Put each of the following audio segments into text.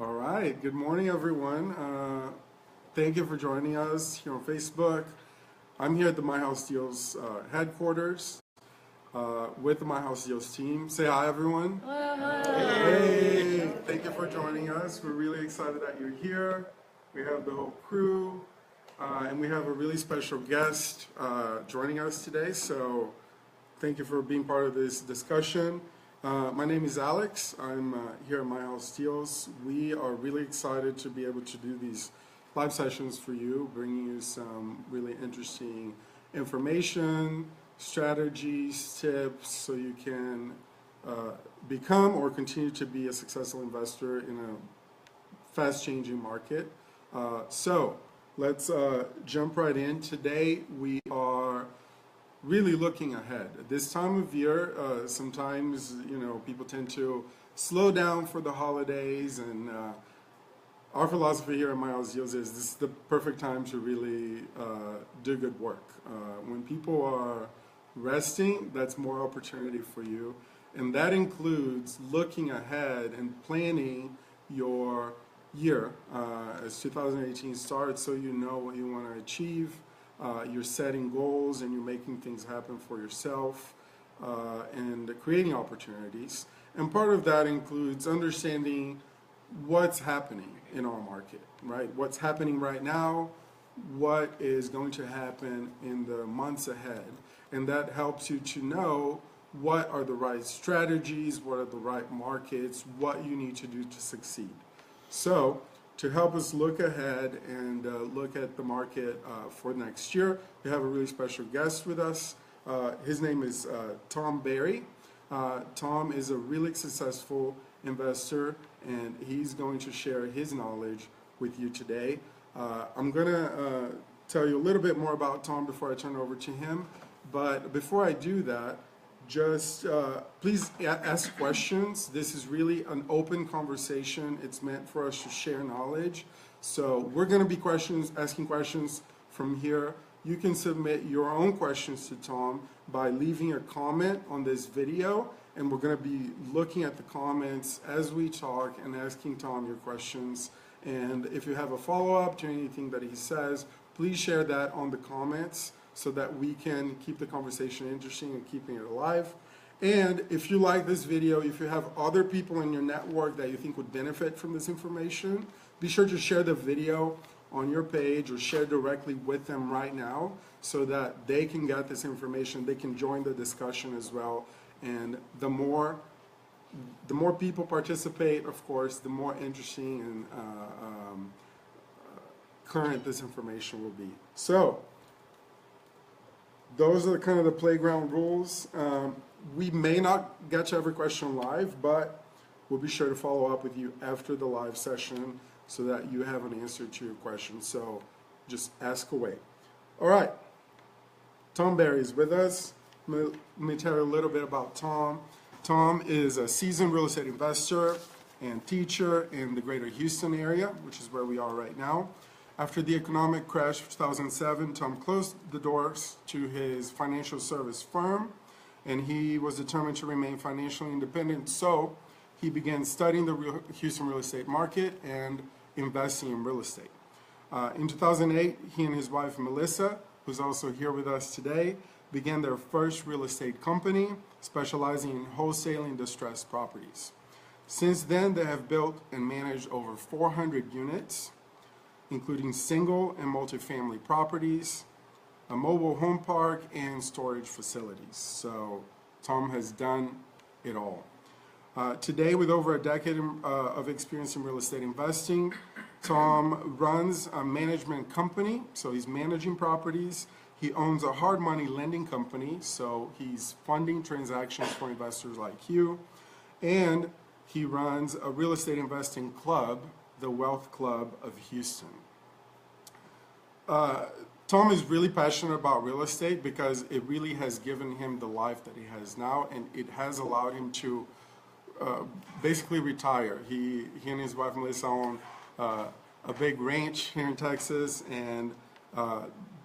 All right, good morning, everyone. Thank you for joining us here on Facebook. I'm here at the My House Deals headquarters with the My House Deals team. Say hi, everyone. Hey, thank you for joining us. We're really excited that you're here. We have the whole crew, and we have a really special guest joining us today. So thank you for being part of this discussion. My name is Alex. I'm here at My House Deals. We are really excited to be able to do these live sessions for you, bringing you some really interesting information, strategies, tips, so you can become or continue to be a successful investor in a fast-changing market. So let's jump right in. Today we are really looking ahead. At this time of year, sometimes people tend to slow down for the holidays, and our philosophy here at My House Deals is this is the perfect time to really do good work. When people are resting, that's more opportunity for you, and that includes looking ahead and planning your year as 2018 starts, so you know what you want to achieve. You're setting goals and you're making things happen for yourself and creating opportunities. And part of that includes understanding what's happening in our market, right? What's happening right now, what is going to happen in the months ahead. And that helps you to know what are the right strategies, what are the right markets, what you need to do to succeed. So, to help us look ahead and look at the market for next year, we have a really special guest with us. His name is Tom Berry. Tom is a really successful investor, and he's going to share his knowledge with you today. I'm going to tell you a little bit more about Tom before I turn it over to him. But before I do that, just please ask questions. This is really an open conversation. It's meant for us to share knowledge. So we're going to be asking questions from here. You can submit your own questions to Tom by leaving a comment on this video, and we're going to be looking at the comments as we talk and asking Tom your questions. And if you have a follow-up to anything that he says, please share that on the comments, so that we can keep the conversation interesting and keeping it alive. And if you like this video, if you have other people in your network that you think would benefit from this information, be sure to share the video on your page or share directly with them right now so that they can get this information, they can join the discussion as well. And the more people participate, of course, the more interesting and current this information will be. So, those are kind of the playground rules. We may not get to every question live, but we'll be sure to follow up with you after the live session so that you have an answer to your question. So just ask away. All right. Tom Berry is with us. Let me tell you a little bit about Tom. Tom is a seasoned real estate investor and teacher in the greater Houston area, which is where we are right now. After the economic crash of 2007, Tom closed the doors to his financial service firm, and he was determined to remain financially independent, so he began studying the Houston real estate market and investing in real estate. In 2008, he and his wife, Melissa, who's also here with us today, began their first real estate company, specializing in wholesaling distressed properties. Since then, they have built and managed over 400 units, including single and multifamily properties, a mobile home park, and storage facilities. So Tom has done it all. Today, with over a decade of experience in real estate investing, Tom runs a management company, so he's managing properties. He owns a hard money lending company, so he's funding transactions for investors like you. And he runs a real estate investing club, the Wealth Club of Houston. Tom is really passionate about real estate because it really has given him the life that he has now, and it has allowed him to basically retire. He and his wife Melissa own a big ranch here in Texas, and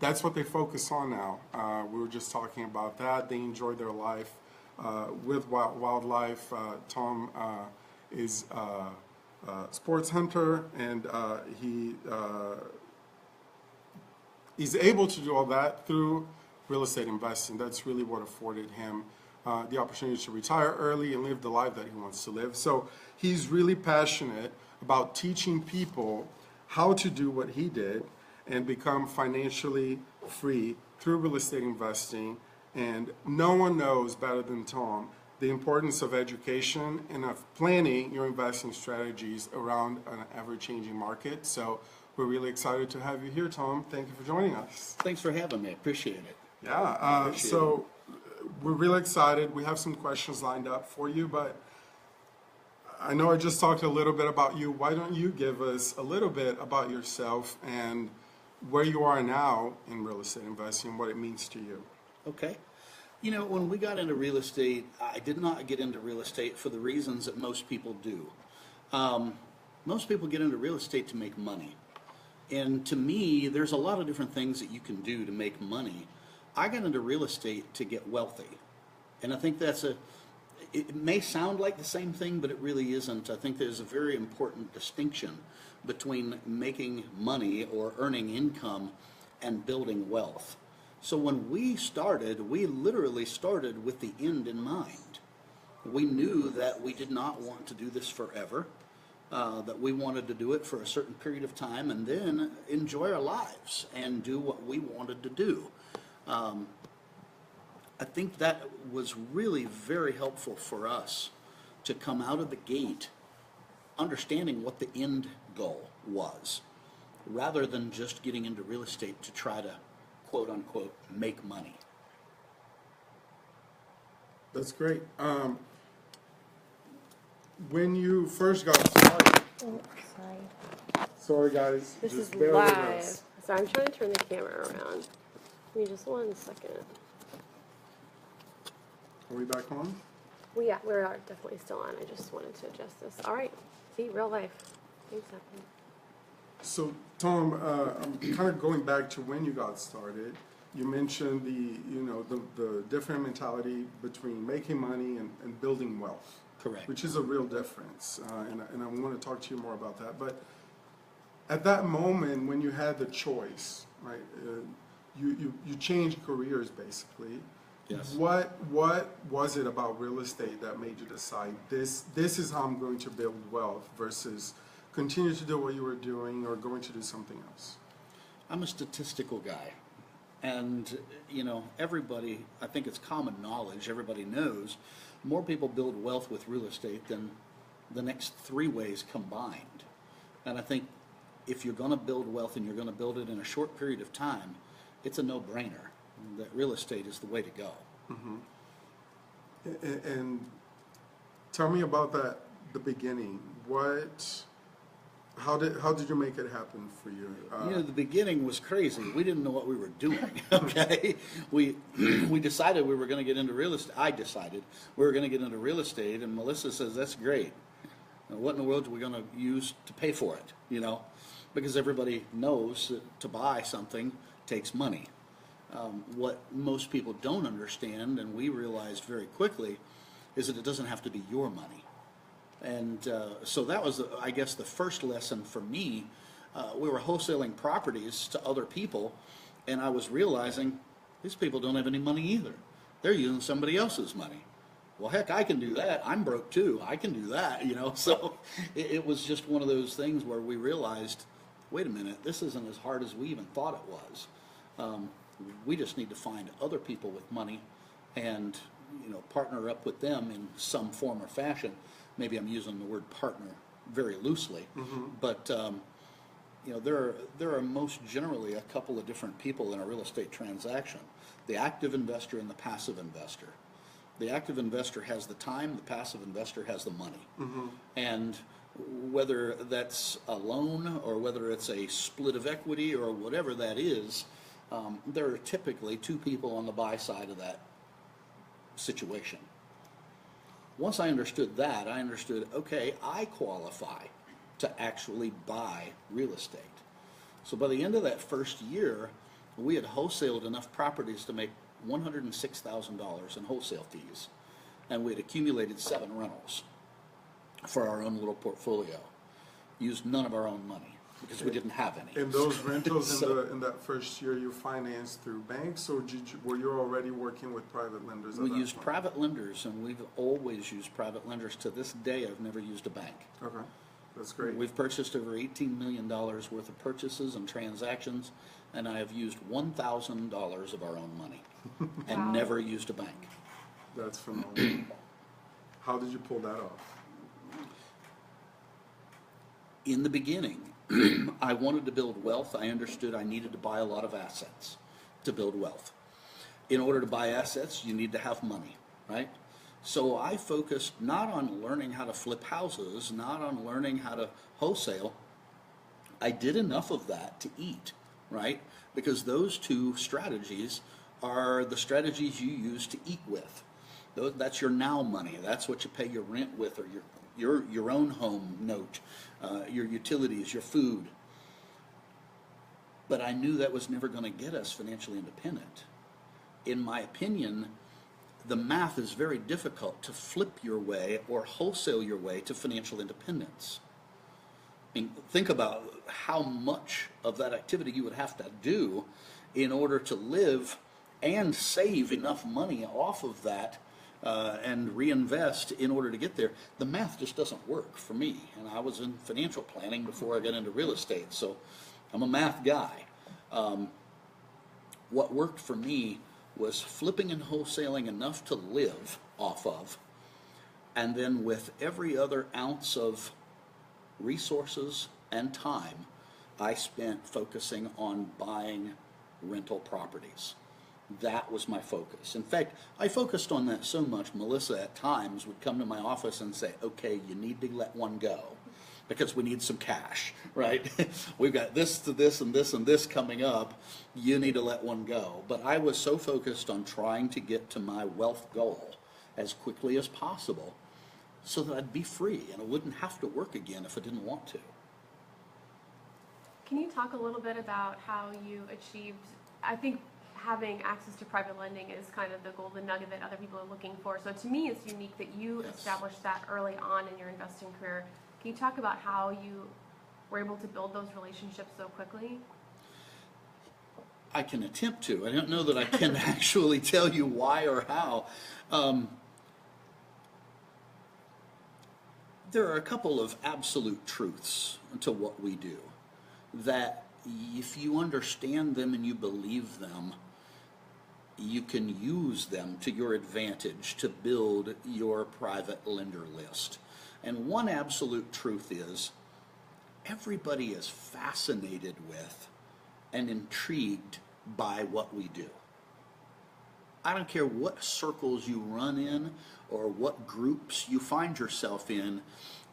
that's what they focus on now. We were just talking about that. They enjoy their life with wildlife. Tom is sports hunter, and he's able to do all that through real estate investing. That's really what afforded him the opportunity to retire early and live the life that he wants to live. So he's really passionate about teaching people how to do what he did and become financially free through real estate investing. And no one knows better than Tom the importance of education and of planning your investing strategies around an ever-changing market. So we're really excited to have you here, Tom. Thank you for joining us. Thanks for having me. Appreciate it. Yeah, so we're really excited. We have some questions lined up for you, but I know I just talked a little bit about you. Why don't you give us a little bit about yourself and where you are now in real estate investing, what it means to you? Okay. You know, when we got into real estate, I did not get into real estate for the reasons that most people do. Most people get into real estate to make money. And to me, there's a lot of different things that you can do to make money. I got into real estate to get wealthy. And I think it may sound like the same thing, but it really isn't. I think there's a very important distinction between making money or earning income and building wealth. So when we started, we literally started with the end in mind. We knew that we did not want to do this forever, that we wanted to do it for a certain period of time and then enjoy our lives and do what we wanted to do. I think that was really very helpful for us to come out of the gate understanding what the end goal was, rather than just getting into real estate to try to, quote unquote, make money. That's great. When you first got started, sorry guys, This just is bear with live. us. So I'm trying to turn the camera around. Give me just 1 second. Are we back on? Well, yeah, we are definitely still on. I just wanted to adjust this. All right. See, real life. Things happen. So Tom, I'm kind of going back to when you got started. You mentioned the different mentality between making money and building wealth. Correct. Which is a real difference, and I want to talk to you more about that. But at that moment, when you had the choice, right, you changed careers basically. Yes. What was it about real estate that made you decide this is how I'm going to build wealth versus continue to do what you were doing or going to do something else? I'm a statistical guy. And, you know, everybody, I think it's common knowledge, everybody knows, more people build wealth with real estate than the next 3 ways combined. And I think if you're going to build wealth and you're going to build it in a short period of time, it's a no-brainer that real estate is the way to go. Mm-hmm. And tell me about that, the beginning. How did you make it happen for you? You know, the beginning was crazy. We didn't know what we were doing, okay? We decided we were going to get into real estate. I decided we were going to get into real estate, and Melissa says, that's great. Now, what in the world are we going to use to pay for it, you know? Because everybody knows that to buy something takes money. What most people don't understand, and we realized very quickly, is that it doesn't have to be your money. And so that was, I guess, the first lesson for me. We were wholesaling properties to other people, and I was realizing these people don't have any money either. They're using somebody else's money. Well, heck, I can do that. I'm broke too. I can do that, you know. So it was just one of those things where we realized, wait a minute, this isn't as hard as we even thought it was. We just need to find other people with money and, you know, partner up with them in some form or fashion. Maybe I'm using the word partner very loosely, but you know, there are most generally a couple of different people in a real estate transaction: the active investor and the passive investor. The active investor has the time; the passive investor has the money. And whether that's a loan or whether it's a split of equity or whatever that is, there are typically 2 people on the buy side of that situation. Once I understood that, I understood, okay, I qualify to actually buy real estate. So by the end of that first year, we had wholesaled enough properties to make $106,000 in wholesale fees. And we had accumulated 7 rentals for our own little portfolio. used none of our own money because we didn't have any. And those rentals So- in that first year, you financed through banks, or were you already working with private lenders? At We that used point? private lenders, and we've always used private lenders. To this day, I've never used a bank. Okay, that's great. We've purchased over $18 million worth of purchases and transactions, and I have used $1,000 of our own money and Wow. never used a bank. That's phenomenal. How did you pull that off? In the beginning, I wanted to build wealth. I understood I needed to buy a lot of assets to build wealth. In order to buy assets, you need to have money, right? So I focused not on learning how to flip houses, not on learning how to wholesale. I did enough of that to eat, right? Because those two strategies are the strategies you use to eat with. That's your now money. That's what you pay your rent with, or your own home note, your utilities, your food. But I knew that was never going to get us financially independent. In my opinion, the math is very difficult to flip your way or wholesale your way to financial independence. I mean, think about how much of that activity you would have to do in order to live and save enough money off of that and reinvest in order to get there. The math just doesn't work for me. And I was in financial planning before I got into real estate, so I'm a math guy. What worked for me was flipping and wholesaling enough to live off of, and then with every other ounce of resources and time I spent focusing on buying rental properties. That was my focus. In fact, I focused on that so much, Melissa at times would come to my office and say, okay, you need to let one go because we need some cash, right? We've got this to this and this and this coming up. You need to let one go. But I was so focused on trying to get to my wealth goal as quickly as possible so that I'd be free and I wouldn't have to work again if I didn't want to. Can you talk a little bit about how you achieved, I think having access to private lending is kind of the golden nugget that other people are looking for. So to me, it's unique that you established that early on in your investing career. Can you talk about how you were able to build those relationships so quickly? I can attempt to. I don't know that I can actually tell you why or how. There are a couple of absolute truths to what we do that if you understand them and you believe them, you can use them to your advantage to build your private lender list. And one absolute truth is everybody is fascinated with and intrigued by what we do. I don't care what circles you run in or what groups you find yourself in.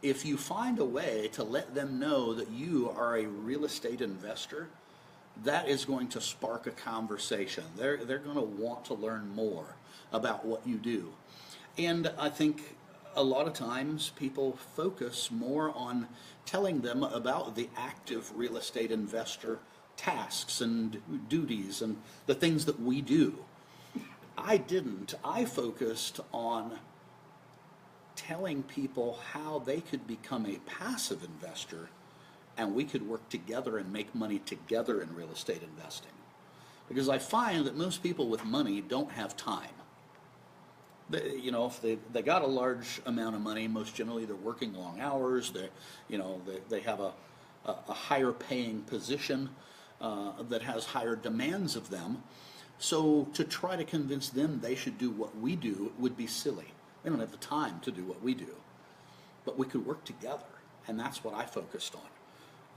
If you find a way to let them know that you are a real estate investor, that is going to spark a conversation. They're going to want to learn more about what you do. And I think a lot of times people focus more on telling them about the active real estate investor tasks and duties and the things that we do. I didn't. I focused on telling people how they could become a passive investor and we could work together and make money together in real estate investing. Because I find that most people with money don't have time. If they got a large amount of money, most generally they're working long hours. They have a higher paying position that has higher demands of them. So to try to convince them they should do what we do would be silly. They don't have the time to do what we do. But we could work together, and that's what I focused on.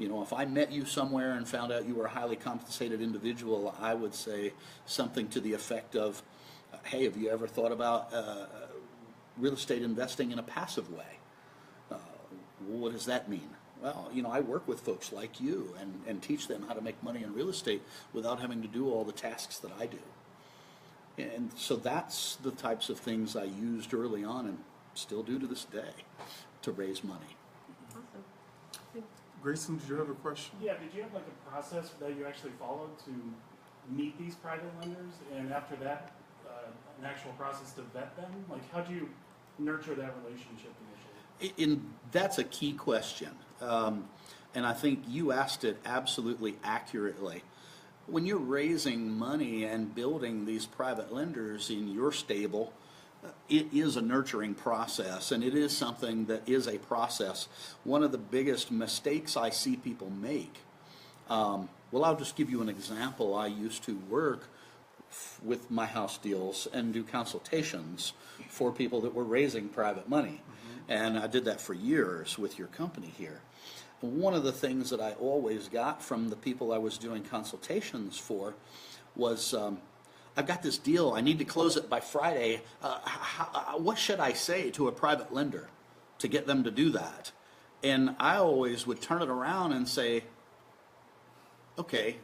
If I met you somewhere and found out you were a highly compensated individual, I would say something to the effect of, hey, have you ever thought about real estate investing in a passive way? What does that mean? Well, I work with folks like you and teach them how to make money in real estate without having to do all the tasks that I do. And so that's the types of things I used early on and still do to this day to raise money. Awesome. Grayson, did you have a question? Yeah, did you have like a process that you actually followed to meet these private lenders, and after that, an actual process to vet them? Like, how do you nurture that relationship initially? That's a key question. And I think you asked it absolutely accurately. When you're raising money and building these private lenders in your stable, it is a nurturing process, and it is something that is a process. One of the biggest mistakes I see people make, well, I'll just give you an example. I used to work with my house deals and do consultations for people that were raising private money. And I did that for years with your company here. One of the things that I always got from the people I was doing consultations for was, I've got this deal, I need to close it by Friday. What should I say to a private lender to get them to do that? And I always would turn it around and say, okay,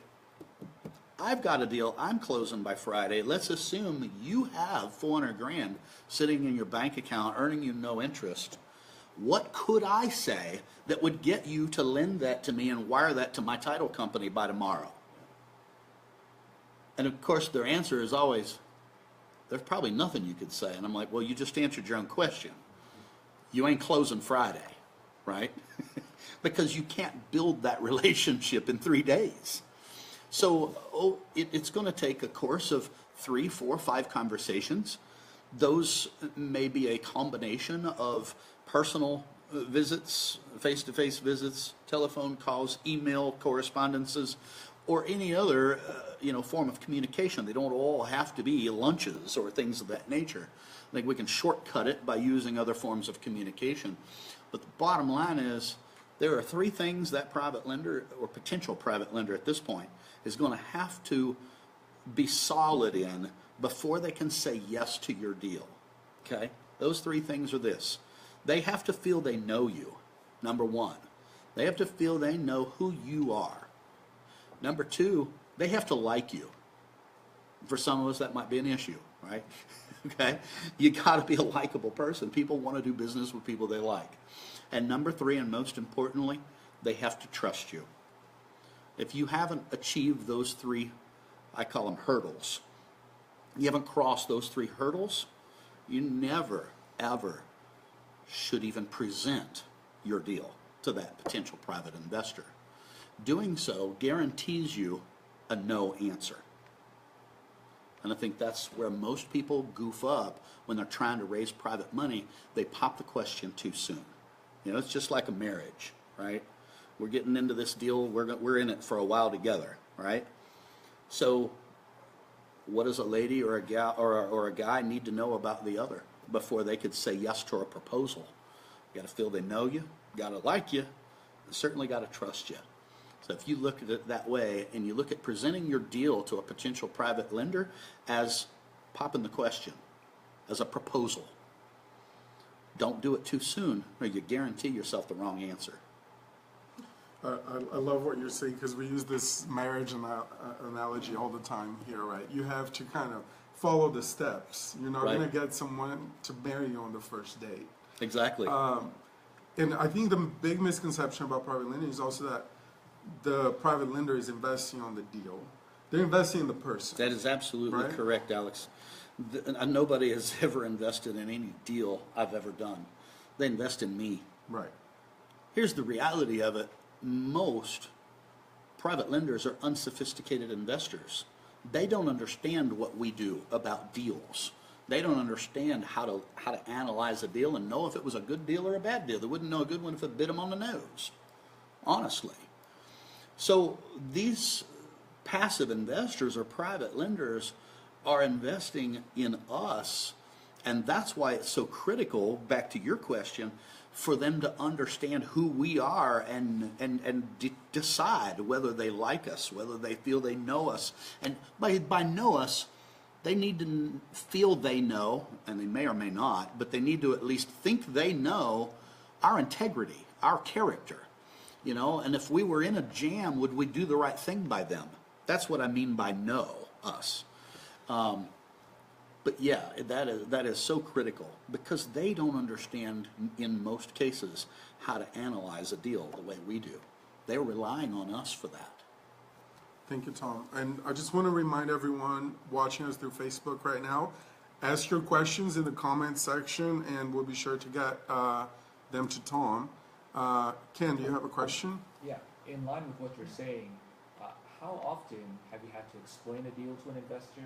I've got a deal I'm closing by Friday. Let's assume you have 400 grand sitting in your bank account earning you no interest. What could I say that would get you to lend that to me and wire that to my title company by tomorrow? And of course their answer is always, there's probably nothing you could say. And I'm like, well, you just answered your own question. You ain't closing Friday, right? Because you can't build that relationship in 3 days. So it's going to take a course of 3, 4, 5 conversations. Those may be a combination of personal visits, face-to-face visits, telephone calls, email correspondences, or any other form of communication. They don't all have to be lunches or things of that nature. I think we can shortcut it by using other forms of communication. But the bottom line is, there are 3 things that private lender or potential private lender at this point is going to have to be solid in before they can say yes to your deal. Okay? Those 3 things are this. They have to feel they know you, number 1. They have to feel they know who you are. Number 2, they have to like you. For some of us, that might be an issue, right? Okay? You got to be a likable person. People want to do business with people they like. And number 3, and most importantly, they have to trust you. If you haven't achieved those 3, I call them hurdles, you haven't crossed those 3 hurdles, you never, ever should even present your deal to that potential private investor. Doing so guarantees you a no answer. And I think that's where most people goof up when they're trying to raise private money. They pop the question too soon. It's just like a marriage, right? We're getting into this deal. We're in it for a while together, right? So what does a lady or a gal or a guy need to know about the other before they could say yes to a proposal? You got to feel they know you, got to like you, and certainly got to trust you. So if you look at it that way and you look at presenting your deal to a potential private lender as popping the question, as a proposal, don't do it too soon or you guarantee yourself the wrong answer. I love what you're saying, because we use this marriage analogy all the time here, right? You have to kind of follow the steps. You're not Right. going to get someone to marry you on the first date. Exactly. And I think the big misconception about private lending is also that the private lender is investing on the deal. They're investing in the person. That is absolutely Right? correct, Alex. Nobody has ever invested in any deal I've ever done. They invest in me. Right. Here's the reality of it. Most private lenders are unsophisticated investors. They don't understand what we do about deals. They don't understand how to analyze a deal and know if it was a good deal or a bad deal. They wouldn't know a good one if it bit them on the nose, honestly. So these passive investors or private lenders are investing in us, and that's why it's so critical, back to your question, for them to understand who we are and decide whether they like us, whether they feel they know us. And by know us, they need to feel they know, and they may or may not, but they need to at least think they know our integrity, our character. And if we were in a jam, would we do the right thing by them? That's what I mean by know us. But yeah, that is so critical, because they don't understand in most cases how to analyze a deal the way we do. They're relying on us for that. Thank you, Tom. And I just want to remind everyone watching us through Facebook right now, ask your questions in the comment section, and we'll be sure to get them to Tom. Ken, do you have a question? Yeah, in line with what you're saying, how often have you had to explain a deal to an investor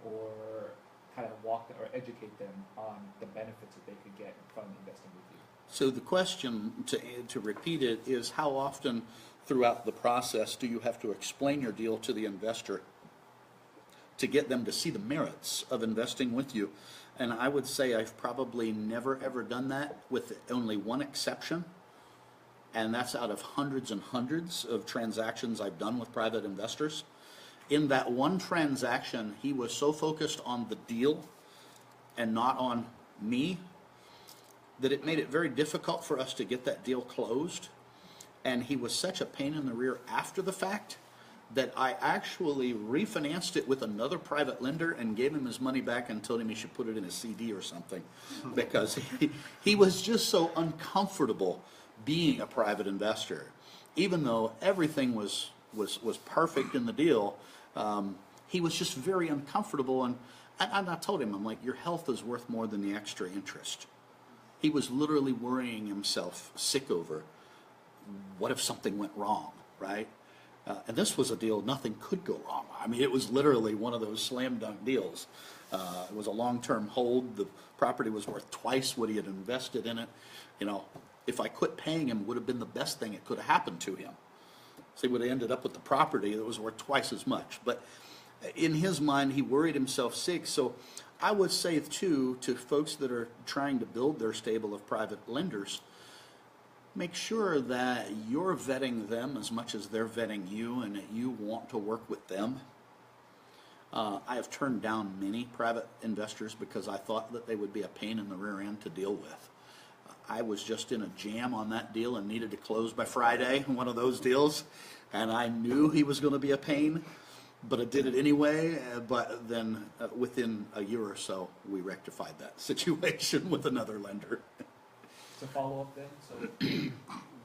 or kind of walk or educate them on the benefits that they could get from investing with you? So the question, to repeat it, is how often throughout the process do you have to explain your deal to the investor to get them to see the merits of investing with you? And I would say I've probably never ever done that, with only one exception. And that's out of hundreds and hundreds of transactions I've done with private investors. In that one transaction, he was so focused on the deal and not on me that it made it very difficult for us to get that deal closed. And he was such a pain in the rear after the fact that I actually refinanced it with another private lender and gave him his money back and told him he should put it in a CD or something, because he was just so uncomfortable being a private investor. Even though everything was perfect in the deal, he was just very uncomfortable. And I told him, I'm like, your health is worth more than the extra interest. He was literally worrying himself sick over, what if something went wrong, right? And this was a deal, nothing could go wrong. I mean, it was literally one of those slam dunk deals. It was a long-term hold. The property was worth twice what he had invested in it. You know, if I quit paying him, would have been the best thing that could have happened to him. So he would have ended up with the property that was worth twice as much. But in his mind, he worried himself sick. So I would say, too, to folks that are trying to build their stable of private lenders, make sure that you're vetting them as much as they're vetting you, and that you want to work with them. I have turned down many private investors because I thought that they would be a pain in the rear end to deal with. I was just in a jam on that deal and needed to close by Friday, one of those deals, and I knew he was going to be a pain, but I did it anyway. But then within a year or so, we rectified that situation with another lender. To follow up then, so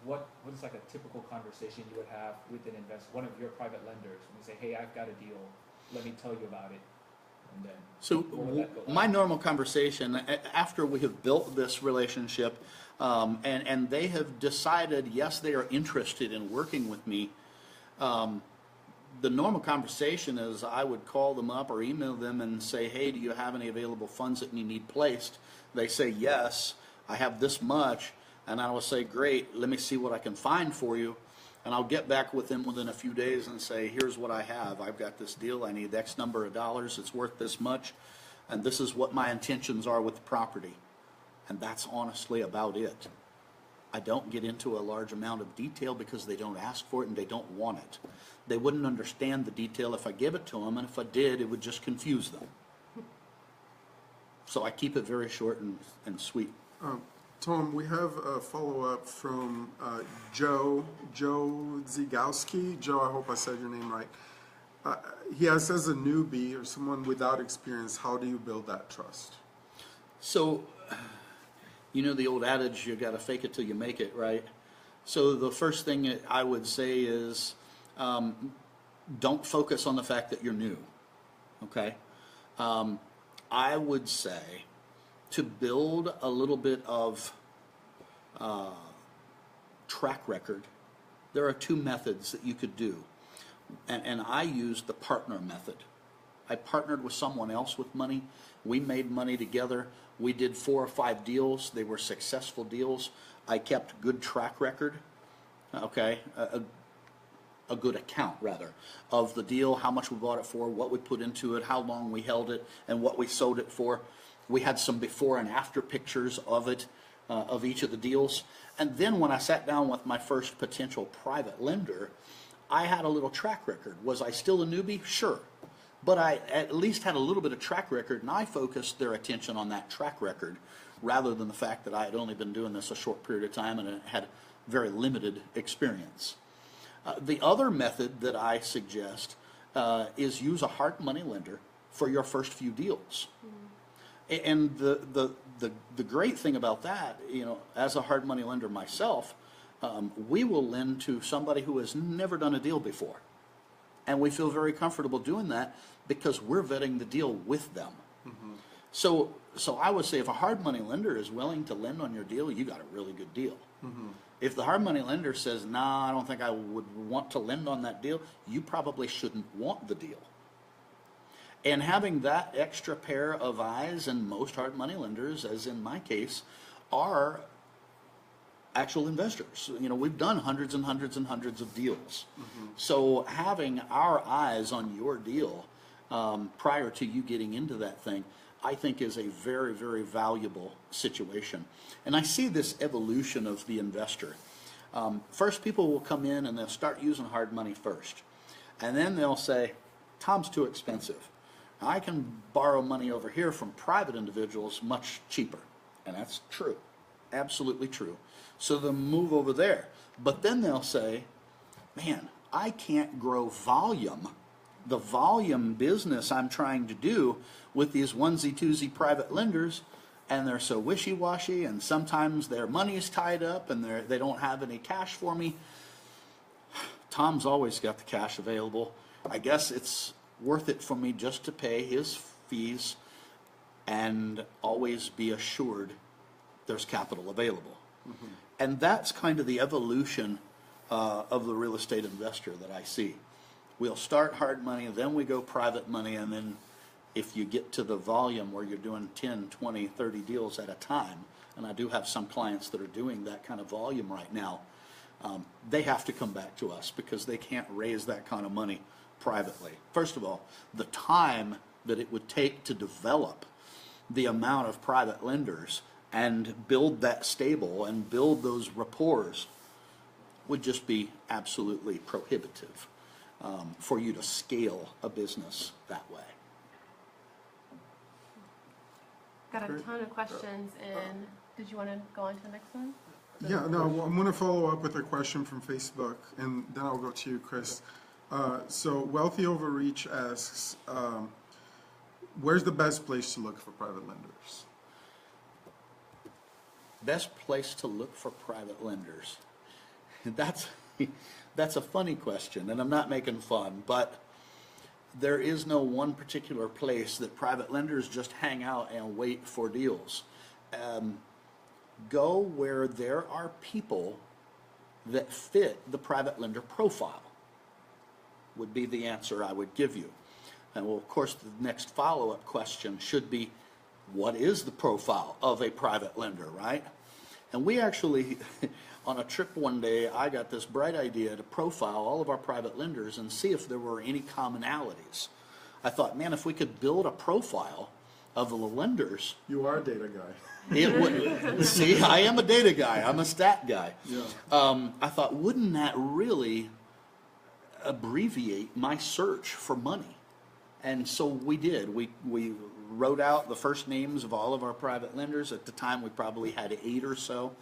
what is like a typical conversation you would have with an one of your private lenders when you say, hey, I've got a deal, let me tell you about it, and then So what would that go like? my normal conversation, after we have built this relationship, and they have decided, yes, they are interested in working with me, the normal conversation is I would call them up or email them and say, hey, do you have any available funds that you need placed? They say, yes, I have this much. And I will say, great, let me see what I can find for you. And I'll get back with them within a few days and say, here's what I have. I've got this deal. I need X number of dollars. It's worth this much. And this is what my intentions are with the property. And that's honestly about it. I don't get into a large amount of detail because they don't ask for it and they don't want it. They wouldn't understand the detail if I gave it to them, and if I did, it would just confuse them. So I keep it very short and sweet. Tom, we have a follow-up from Joe Zigowski. Joe, I hope I said your name right. He asks, as a newbie or someone without experience, how do you build that trust? So, you know the old adage, you got to fake it till you make it, right? So the first thing I would say is don't focus on the fact that you're new, okay? I would say to build a little bit of track record, there are two methods that you could do. And I used the partner method. I partnered with someone else with money. We made money together. We did 4 or 5 deals. They were successful deals. I kept good track record, okay, a good account rather, of the deal, how much we bought it for, what we put into it, how long we held it, and what we sold it for. We had some before and after pictures of it, of each of the deals. And then when I sat down with my first potential private lender, I had a little track record. Was I still a newbie? Sure. But I at least had a little bit of track record, and I focused their attention on that track record rather than the fact that I had only been doing this a short period of time and had very limited experience. The other method that I suggest is use a hard money lender for your first few deals. Mm-hmm. And the great thing about that, you know, as a hard money lender myself, we will lend to somebody who has never done a deal before. And we feel very comfortable doing that because we're vetting the deal with them. Mm-hmm. So I would say if a hard money lender is willing to lend on your deal, you got a really good deal. Mm-hmm. If the hard money lender says, nah, I don't think I would want to lend on that deal, you probably shouldn't want the deal. And having that extra pair of eyes, and most hard money lenders, as in my case, are actual investors. You know, we've done hundreds and hundreds and hundreds of deals. So having our eyes on your deal prior to you getting into that thing, I think is a very, very valuable situation. And I see this evolution of the investor. First, people will come in and they'll start using hard money first. And then they'll say, Tom's too expensive. I can borrow money over here from private individuals much cheaper. And that's true. Absolutely true. So they'll move over there. But then they'll say, man, I can't grow volume. The volume business I'm trying to do with these onesie-twosie private lenders, and they're so wishy-washy, and sometimes their money is tied up and they don't have any cash for me. Tom's always got the cash available. I guess it's worth it for me just to pay his fees and always be assured there's capital available. And that's kind of the evolution of the real estate investor that I see. We'll start hard money, then we go private money, and then if you get to the volume where you're doing 10, 20, 30 deals at a time, and I do have some clients that are doing that kind of volume right now, they have to come back to us because they can't raise that kind of money privately. First of all, the time that it would take to develop the amount of private lenders and build that stable and build those rapports would just be absolutely prohibitive for you to scale a business that way. Got a ton of questions, and did you want to go on to the next one? Yeah, no, I'm going to follow up with a question from Facebook, and then I'll go to you, Chris. So Wealthy Overreach asks, where's the best place to look for private lenders? Best place to look for private lenders. That's a funny question, and I'm not making fun, but there is no one particular place that private lenders just hang out and wait for deals. Go where there are people that fit the private lender profile, would be the answer I would give you. And well, of course, the next follow-up question should be, what is the profile of a private lender, right? And we actually, on a trip one day, I got this bright idea to profile all of our private lenders and see if there were any commonalities. I thought, man, if we could build a profile of the lenders. You are a data guy. It would, see, I am a data guy. I'm a stat guy. Yeah. I thought, wouldn't that really abbreviate my search for money? And so we did. We wrote out the first names of all of our private lenders. At the time, we probably had 8 or so.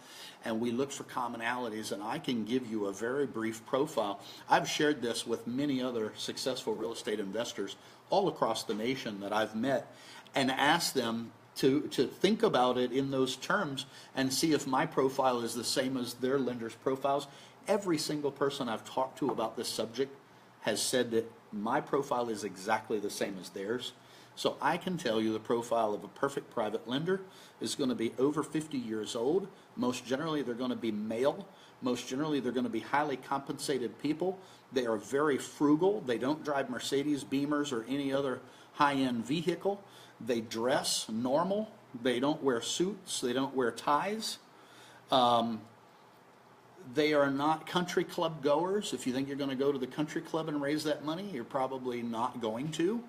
And we looked for commonalities. And I can give you a very brief profile. I've shared this with many other successful real estate investors all across the nation that I've met and asked them to think about it in those terms and see if my profile is the same as their lenders' profiles. Every single person I've talked to about this subject has said that my profile is exactly the same as theirs. So I can tell you the profile of a perfect private lender is going to be over 50 years old. Most generally, they're going to be male. Most generally, they're going to be highly compensated people. They are very frugal. They don't drive Mercedes, Beamers, or any other high-end vehicle. They dress normal. They don't wear suits. They don't wear ties. They are not country club goers. If you think you're going to go to the country club and raise that money, you're probably not going to.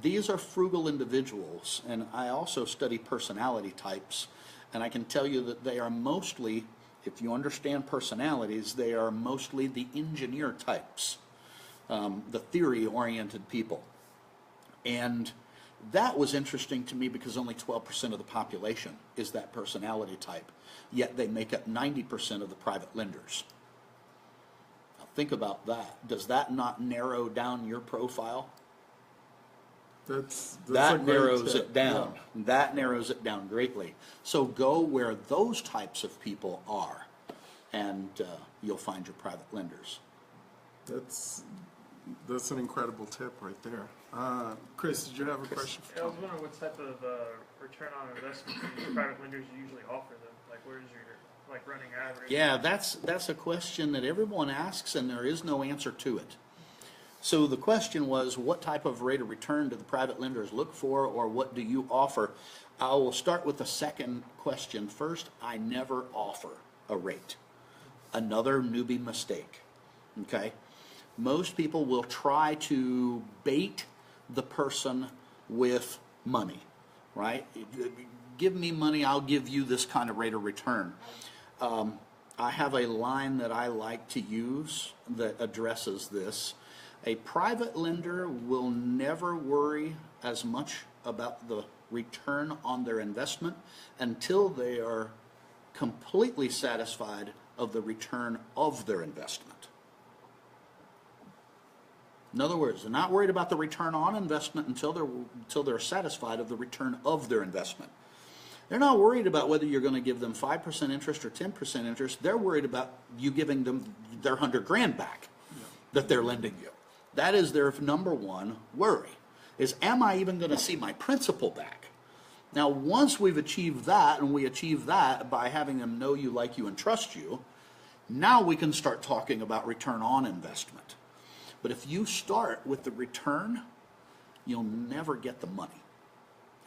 These are frugal individuals, and I also study personality types, and I can tell you that they are mostly, if you understand personalities, they are mostly the engineer types, the theory-oriented people. And that was interesting to me because only 12% of the population is that personality type, yet they make up 90% of the private lenders. Now think about that. Does that not narrow down your profile? That narrows it down. Yeah. That narrows it down greatly. So go where those types of people are, and you'll find your private lenders. That's an incredible tip right there. Chris, did you have a question? Yeah, I was wondering what type of return on investment these private lenders usually offer them. Like, where's your like running average? Yeah, that's a question that everyone asks, and there is no answer to it. So the question was, what type of rate of return do the private lenders look for, or what do you offer? I will start with the second question first. I never offer a rate. Another newbie mistake, okay? Most people will try to bait the person with money, right? Give me money, I'll give you this kind of rate of return. I have a line that I like to use that addresses this. A private lender will never worry as much about the return on their investment until they are completely satisfied of the return of their investment. In other words, they're not worried about the return on investment until they're satisfied of the return of their investment. They're not worried about whether you're going to give them 5% interest or 10% interest. They're worried about you giving them their $100,000 back that they're lending you. That is their number one worry, is am I even going to see my principal back? Now, once we've achieved that, and we achieve that by having them know you, like you, and trust you, now we can start talking about return on investment. But if you start with the return, you'll never get the money.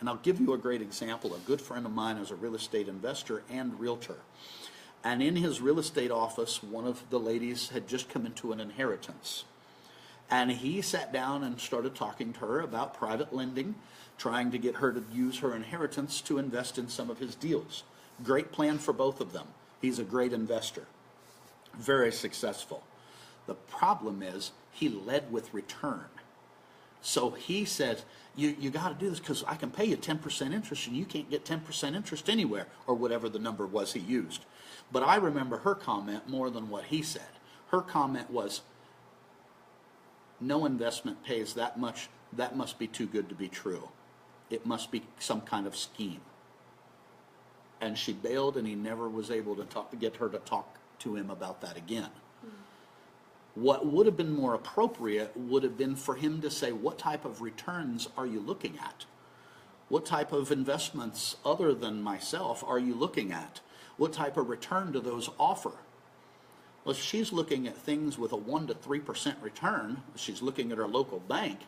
And I'll give you a great example. A good friend of mine is a real estate investor and realtor. And in his real estate office, one of the ladies had just come into an inheritance. And he sat down and started talking to her about private lending, trying to get her to use her inheritance to invest in some of his deals. Great plan for both of them. He's a great investor, very successful. The problem is he led with return. So he said, you got to do this because I can pay you 10% interest and you can't get 10% interest anywhere, or whatever the number was he used. But I remember her comment more than what he said. Her comment was, no investment pays that much. That must be too good to be true. It must be some kind of scheme. And she bailed, and he never was able to get her to talk to him about that again. What would have been more appropriate would have been for him to say, what type of returns are you looking at? What type of investments other than myself are you looking at? What type of return do those offer? Well, she's looking at things with a 1 to 3% return. She's looking at her local bank.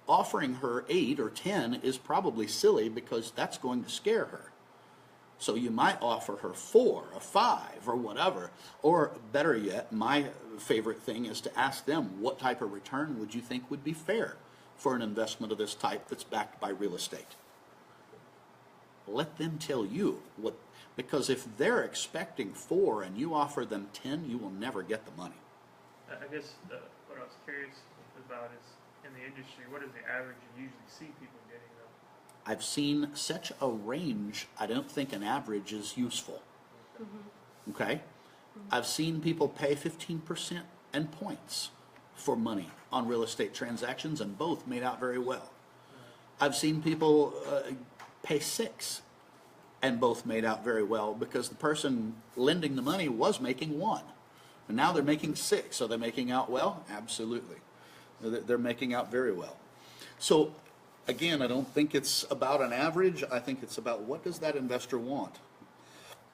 Offering her 8 or 10 is probably silly because that's going to scare her. So you might offer her 4 or 5 or whatever. Or better yet, my favorite thing is to ask them, what type of return would you think would be fair for an investment of this type that's backed by real estate? Let them tell you what. Because if they're expecting 4 and you offer them 10, you will never get the money. I guess what I was curious about is, in the industry, what is the average you usually see people getting though? I've seen such a range, I don't think an average is useful. Okay? I've seen people pay 15% and points for money on real estate transactions, and both made out very well. I've seen people pay 6 and both made out very well because the person lending the money was making 1. And now they're making 6. So they're making out well? Absolutely. They're making out very well. So again, I don't think it's about an average. I think it's about what does that investor want.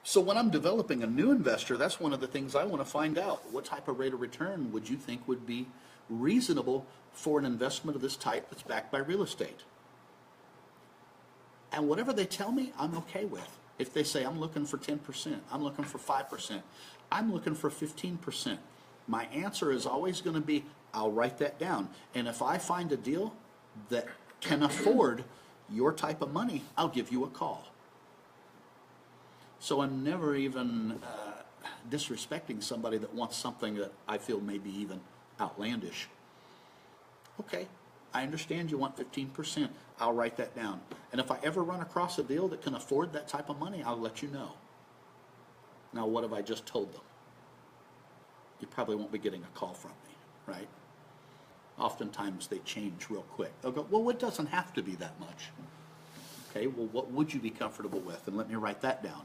So when I'm developing a new investor, that's one of the things I want to find out. What type of rate of return would you think would be reasonable for an investment of this type that's backed by real estate? And whatever they tell me, I'm okay with. If they say, I'm looking for 10%, I'm looking for 5%, I'm looking for 15%, my answer is always going to be, I'll write that down. And if I find a deal that can afford your type of money, I'll give you a call. So I'm never even disrespecting somebody that wants something that I feel maybe even outlandish. Okay, I understand you want 15%. I'll write that down. And if I ever run across a deal that can afford that type of money, I'll let you know. Now, what have I just told them? You probably won't be getting a call from me, right? Oftentimes they change real quick. They'll go, well, it doesn't have to be that much. Okay, well, what would you be comfortable with? And let me write that down.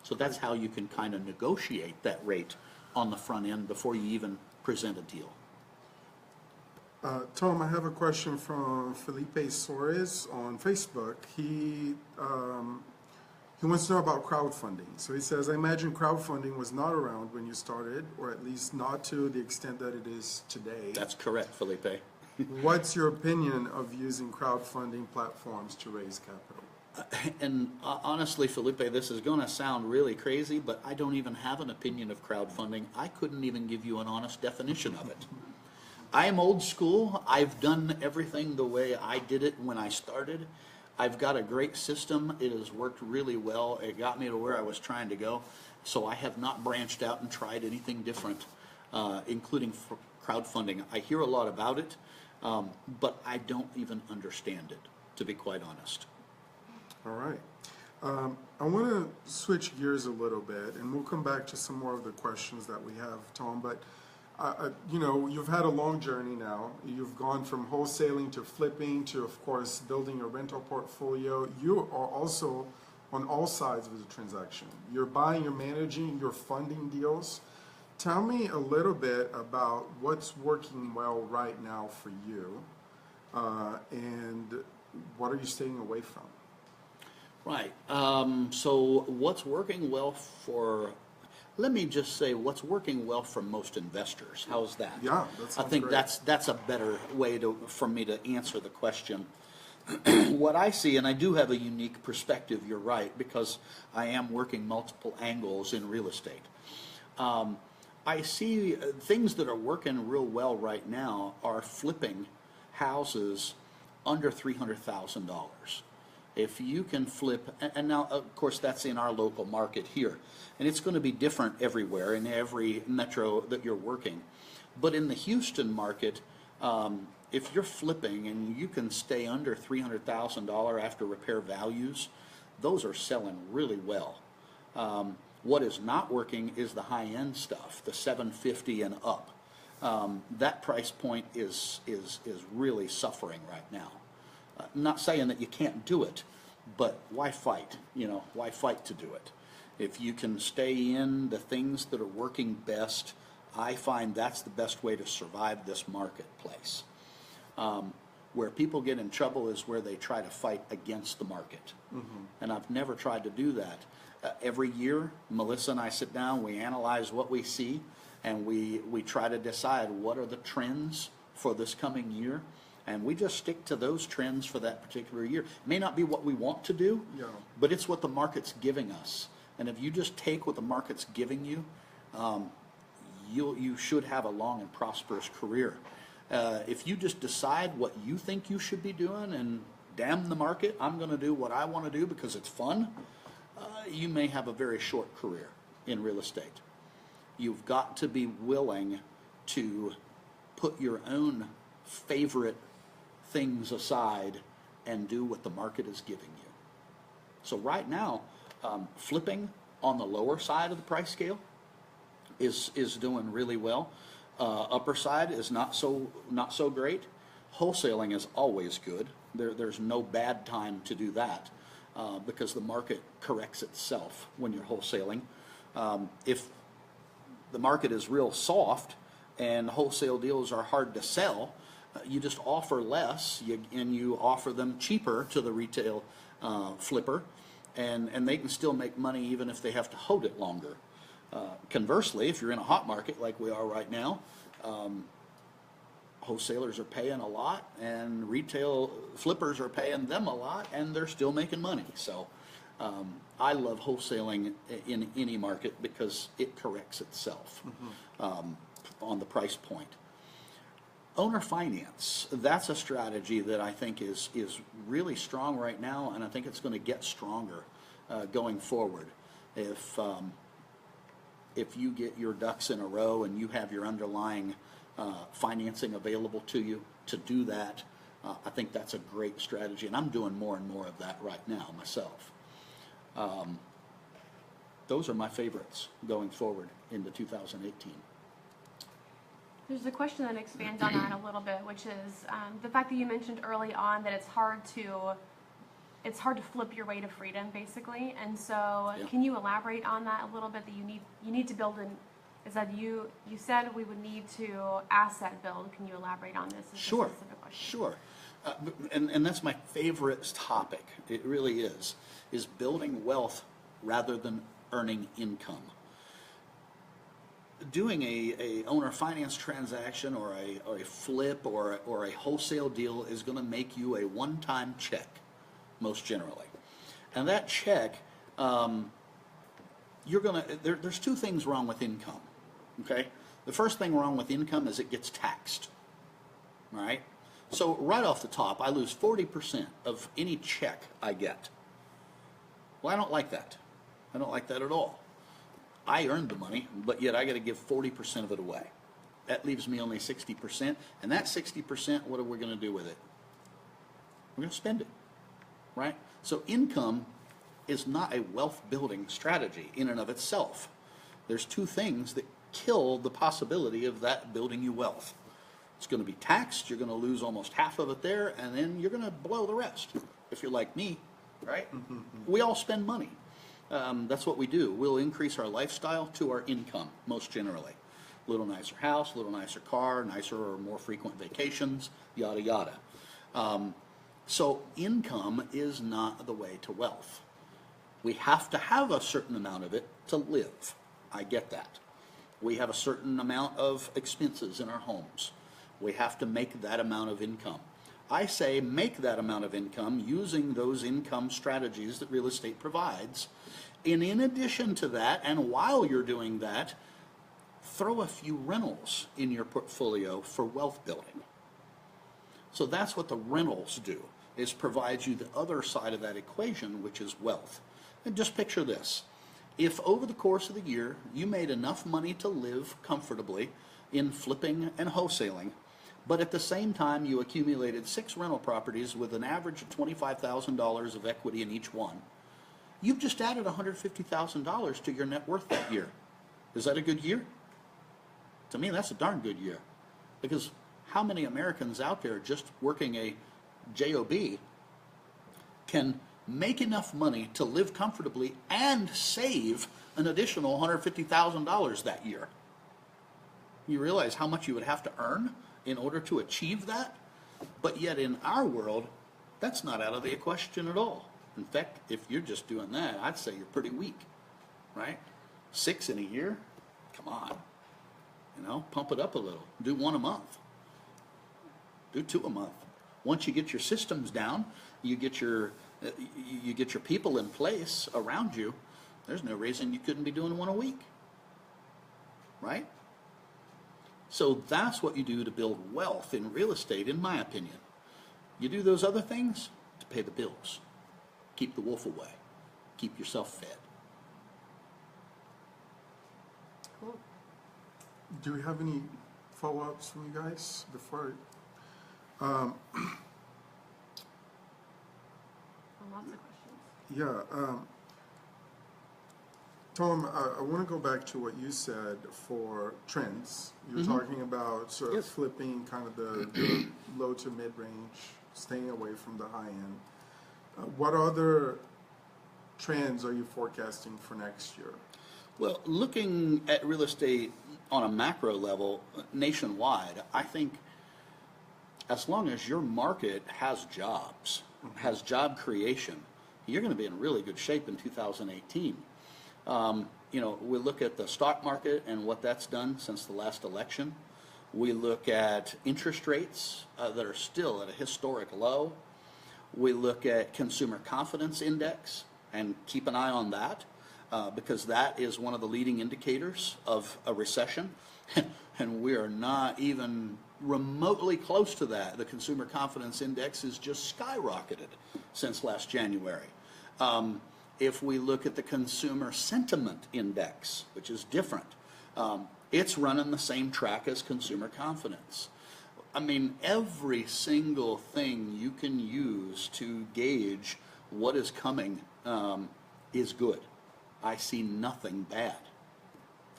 So that's how you can kind of negotiate that rate on the front end before you even present a deal. Tom, I have a question from Felipe Soares on Facebook. He wants to know about crowdfunding. So he says, I imagine crowdfunding was not around when you started, or at least not to the extent that it is today. That's correct, Felipe. What's your opinion of using crowdfunding platforms to raise capital? And honestly, Felipe, this is going to sound really crazy, but I don't even have an opinion of crowdfunding. I couldn't even give you an honest definition of it. I am old school. I've done everything the way I did it when I started. I've got a great system. It has worked really well. It got me to where I was trying to go. So I have not branched out and tried anything different, including for crowdfunding. I hear a lot about it, but I don't even understand it, to be quite honest. All right. I want to switch gears a little bit, and we'll come back to some more of the questions that we have, Tom. But you know, you've had a long journey now. You've gone from wholesaling to flipping to, of course, building a rental portfolio. You are also on all sides of the transaction. You're buying, you're managing, you're funding deals. Tell me a little bit about what's working well right now for you, and what are you staying away from? Right. So what's working well for, let me just say what's working well for most investors. How's that? Yeah, that sounds I think great. that's a better way for me to answer the question. What I see, and I do have a unique perspective, you're right, because I am working multiple angles in real estate. I see things that are working real well right now are flipping houses under $300,000. If you can flip, and now of course that's in our local market here, and it's going to be different everywhere in every metro that you're working. But in the Houston market, if you're flipping and you can stay under $300,000 after repair values, those are selling really well. What is not working is the high-end stuff, the $750 and up. That price point is really suffering right now. I'm not saying that you can't do it, but why fight? You know, why fight to do it? If you can stay in the things that are working best, I find that's the best way to survive this marketplace. Where people get in trouble is where they try to fight against the market. And I've never tried to do that. Every year, Melissa and I sit down, we analyze what we see, and we try to decide what are the trends for this coming year. And we just stick to those trends for that particular year. It may not be what we want to do, Yeah. but it's what the market's giving us. And if you just take what the market's giving you, you should have a long and prosperous career. If you just decide what you think you should be doing and damn the market, I'm going to do what I want to do because it's fun, you may have a very short career in real estate. You've got to be willing to put your own favorite things aside and do what the market is giving you. So right now, flipping on the lower side of the price scale is doing really well. Upper side is not so great. Wholesaling is always good. There's no bad time to do that because the market corrects itself when you're wholesaling. If the market is real soft and wholesale deals are hard to sell, you just offer less and you offer them cheaper to the retail flipper, and they can still make money even if they have to hold it longer. Conversely, if you're in a hot market like we are right now, wholesalers are paying a lot and retail flippers are paying them a lot and they're still making money. So I love wholesaling in any market because it corrects itself on the price point. Owner finance, that's a strategy that I think is really strong right now, and I think it's going to get stronger going forward. If you get your ducks in a row and you have your underlying financing available to you to do that, I think that's a great strategy, and I'm doing more and more of that right now myself. Those are my favorites going forward into 2018. There's a question that expands on that a little bit, which is the fact that you mentioned early on that it's hard to flip your way to freedom, basically. And so, Yeah. Can you elaborate on that a little bit? That you need to build an. Is that you said we would need to asset build? Can you elaborate on this? As a Sure, specific question? sure. And that's my favorite topic. It really is building wealth rather than earning income. Doing a owner finance transaction or a flip or a wholesale deal is going to make you a one-time check, most generally. And that check, there's two things wrong with income, okay? The first thing wrong with income is it gets taxed, all right? So right off the top, I lose 40% of any check I get. Well, I don't like that. I don't like that at all. I earned the money, but yet I got to give 40% of it away. That leaves me only 60%, and that 60%, what are we going to do with it? We're going to spend it, right? So income is not a wealth-building strategy in and of itself. There's two things that kill the possibility of that building you wealth. It's going to be taxed, you're going to lose almost half of it there, and then you're going to blow the rest, if you're like me, right? We all spend money. That's what we do. We'll increase our lifestyle to our income, most generally. A little nicer house, a little nicer car, nicer or more frequent vacations, yada, yada. So income is not the way to wealth. We have to have a certain amount of it to live. I get that. We have a certain amount of expenses in our homes. We have to make that amount of income. I say make that amount of income using those income strategies that real estate provides. And in addition to that, and while you're doing that, throw a few rentals in your portfolio for wealth building. So that's what the rentals do, is provide you the other side of that equation, which is wealth. And just picture this. If over the course of the year you made enough money to live comfortably in flipping and wholesaling, but at the same time you accumulated 6 rental properties with an average of $25,000 of equity in each one, you've just added $150,000 to your net worth that year. Is that a good year? To me, that's a darn good year. Because how many Americans out there just working a job can make enough money to live comfortably and save an additional $150,000 that year? You realize how much you would have to earn in order to achieve that? But yet in our world, that's not out of the question at all. In fact, if you're just doing that, I'd say you're pretty weak, right? 6 in a year? Come on. You know, pump it up a little. Do 1 a month. Do 2 a month. Once you get your systems down, you get your people in place around you, there's no reason you couldn't be doing 1 a week, right? So that's what you do to build wealth in real estate, in my opinion. You do those other things to pay the bills. Keep the wolf away. Keep yourself fed. Cool. Do we have any follow-ups from you guys before? Lots of questions. Yeah. Tom, I want to go back to what you said for trends. You were talking about sort of flipping kind of the low to mid-range, staying away from the high end. What other trends are you forecasting for next year? Well, looking at real estate on a macro level, nationwide, I think as long as your market has jobs, has job creation, you're going to be in really good shape in 2018. You know, we look at the stock market and what that's done since the last election. We look at interest rates that are still at a historic low. We look at consumer confidence index and keep an eye on that because that is one of the leading indicators of a recession. And we are not even remotely close to that. The consumer confidence index has just skyrocketed since last January. If we look at the consumer sentiment index, which is different, it's running the same track as consumer confidence. I mean, every single thing you can use to gauge what is coming is good. I see nothing bad.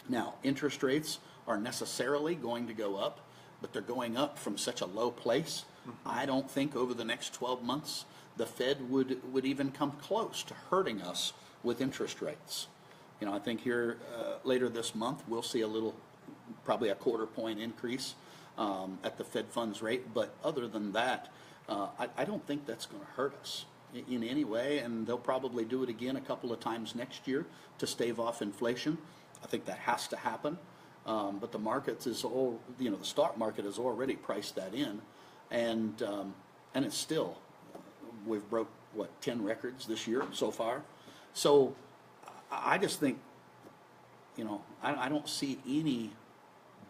Now, interest rates are necessarily going to go up, but they're going up from such a low place. I don't think over the next 12 months the Fed would even come close to hurting us with interest rates. You know, I think here later this month we'll see a little, probably a 1/4 point increase at the Fed funds rate. But other than that, I don't think that's going to hurt us in any way, and they'll probably do it again a couple of times next year to stave off inflation. I think that has to happen. But the markets is all, the stock market has already priced that in, and it's still, we've broke, 10 records this year so far. So I just think, I don't see any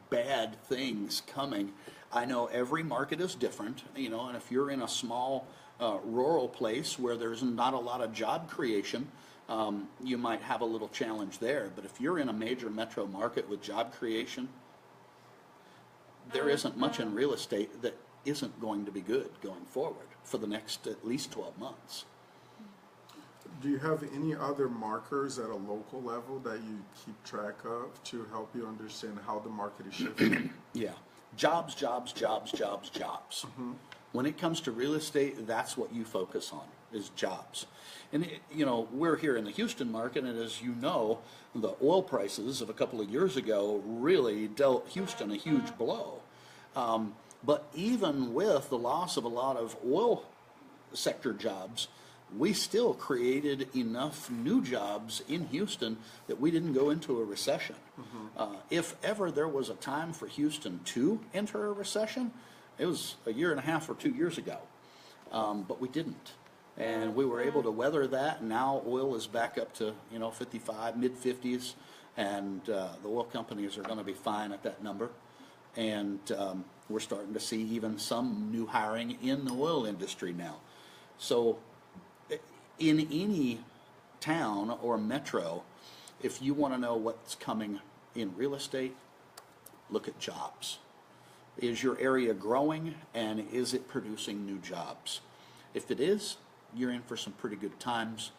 bad things coming. I know every market is different, and if you're in a small rural place where there's not a lot of job creation, you might have a little challenge there. But if you're in a major metro market with job creation, there isn't much in real estate that isn't going to be good going forward for the next at least 12 months. Do you have any other markers at a local level that you keep track of to help you understand how the market is shifting? Yeah. Jobs. When it comes to real estate, that's what you focus on, is jobs. And, we're here in the Houston market, and as you know, the oil prices of a couple of years ago really dealt Houston a huge blow. But even with the loss of a lot of oil sector jobs, we still created enough new jobs in Houston that we didn't go into a recession. If ever there was a time for Houston to enter a recession, it was a year and a half or 2 years ago. But we didn't. And we were able to weather that. And now oil is back up to, 55, mid-50s. And the oil companies are going to be fine at that number. And we're starting to see even some new hiring in the oil industry now. So in any town or metro, if you want to know what's coming in real estate, look at jobs. Is your area growing, and is it producing new jobs? If it is, you're in for some pretty good times.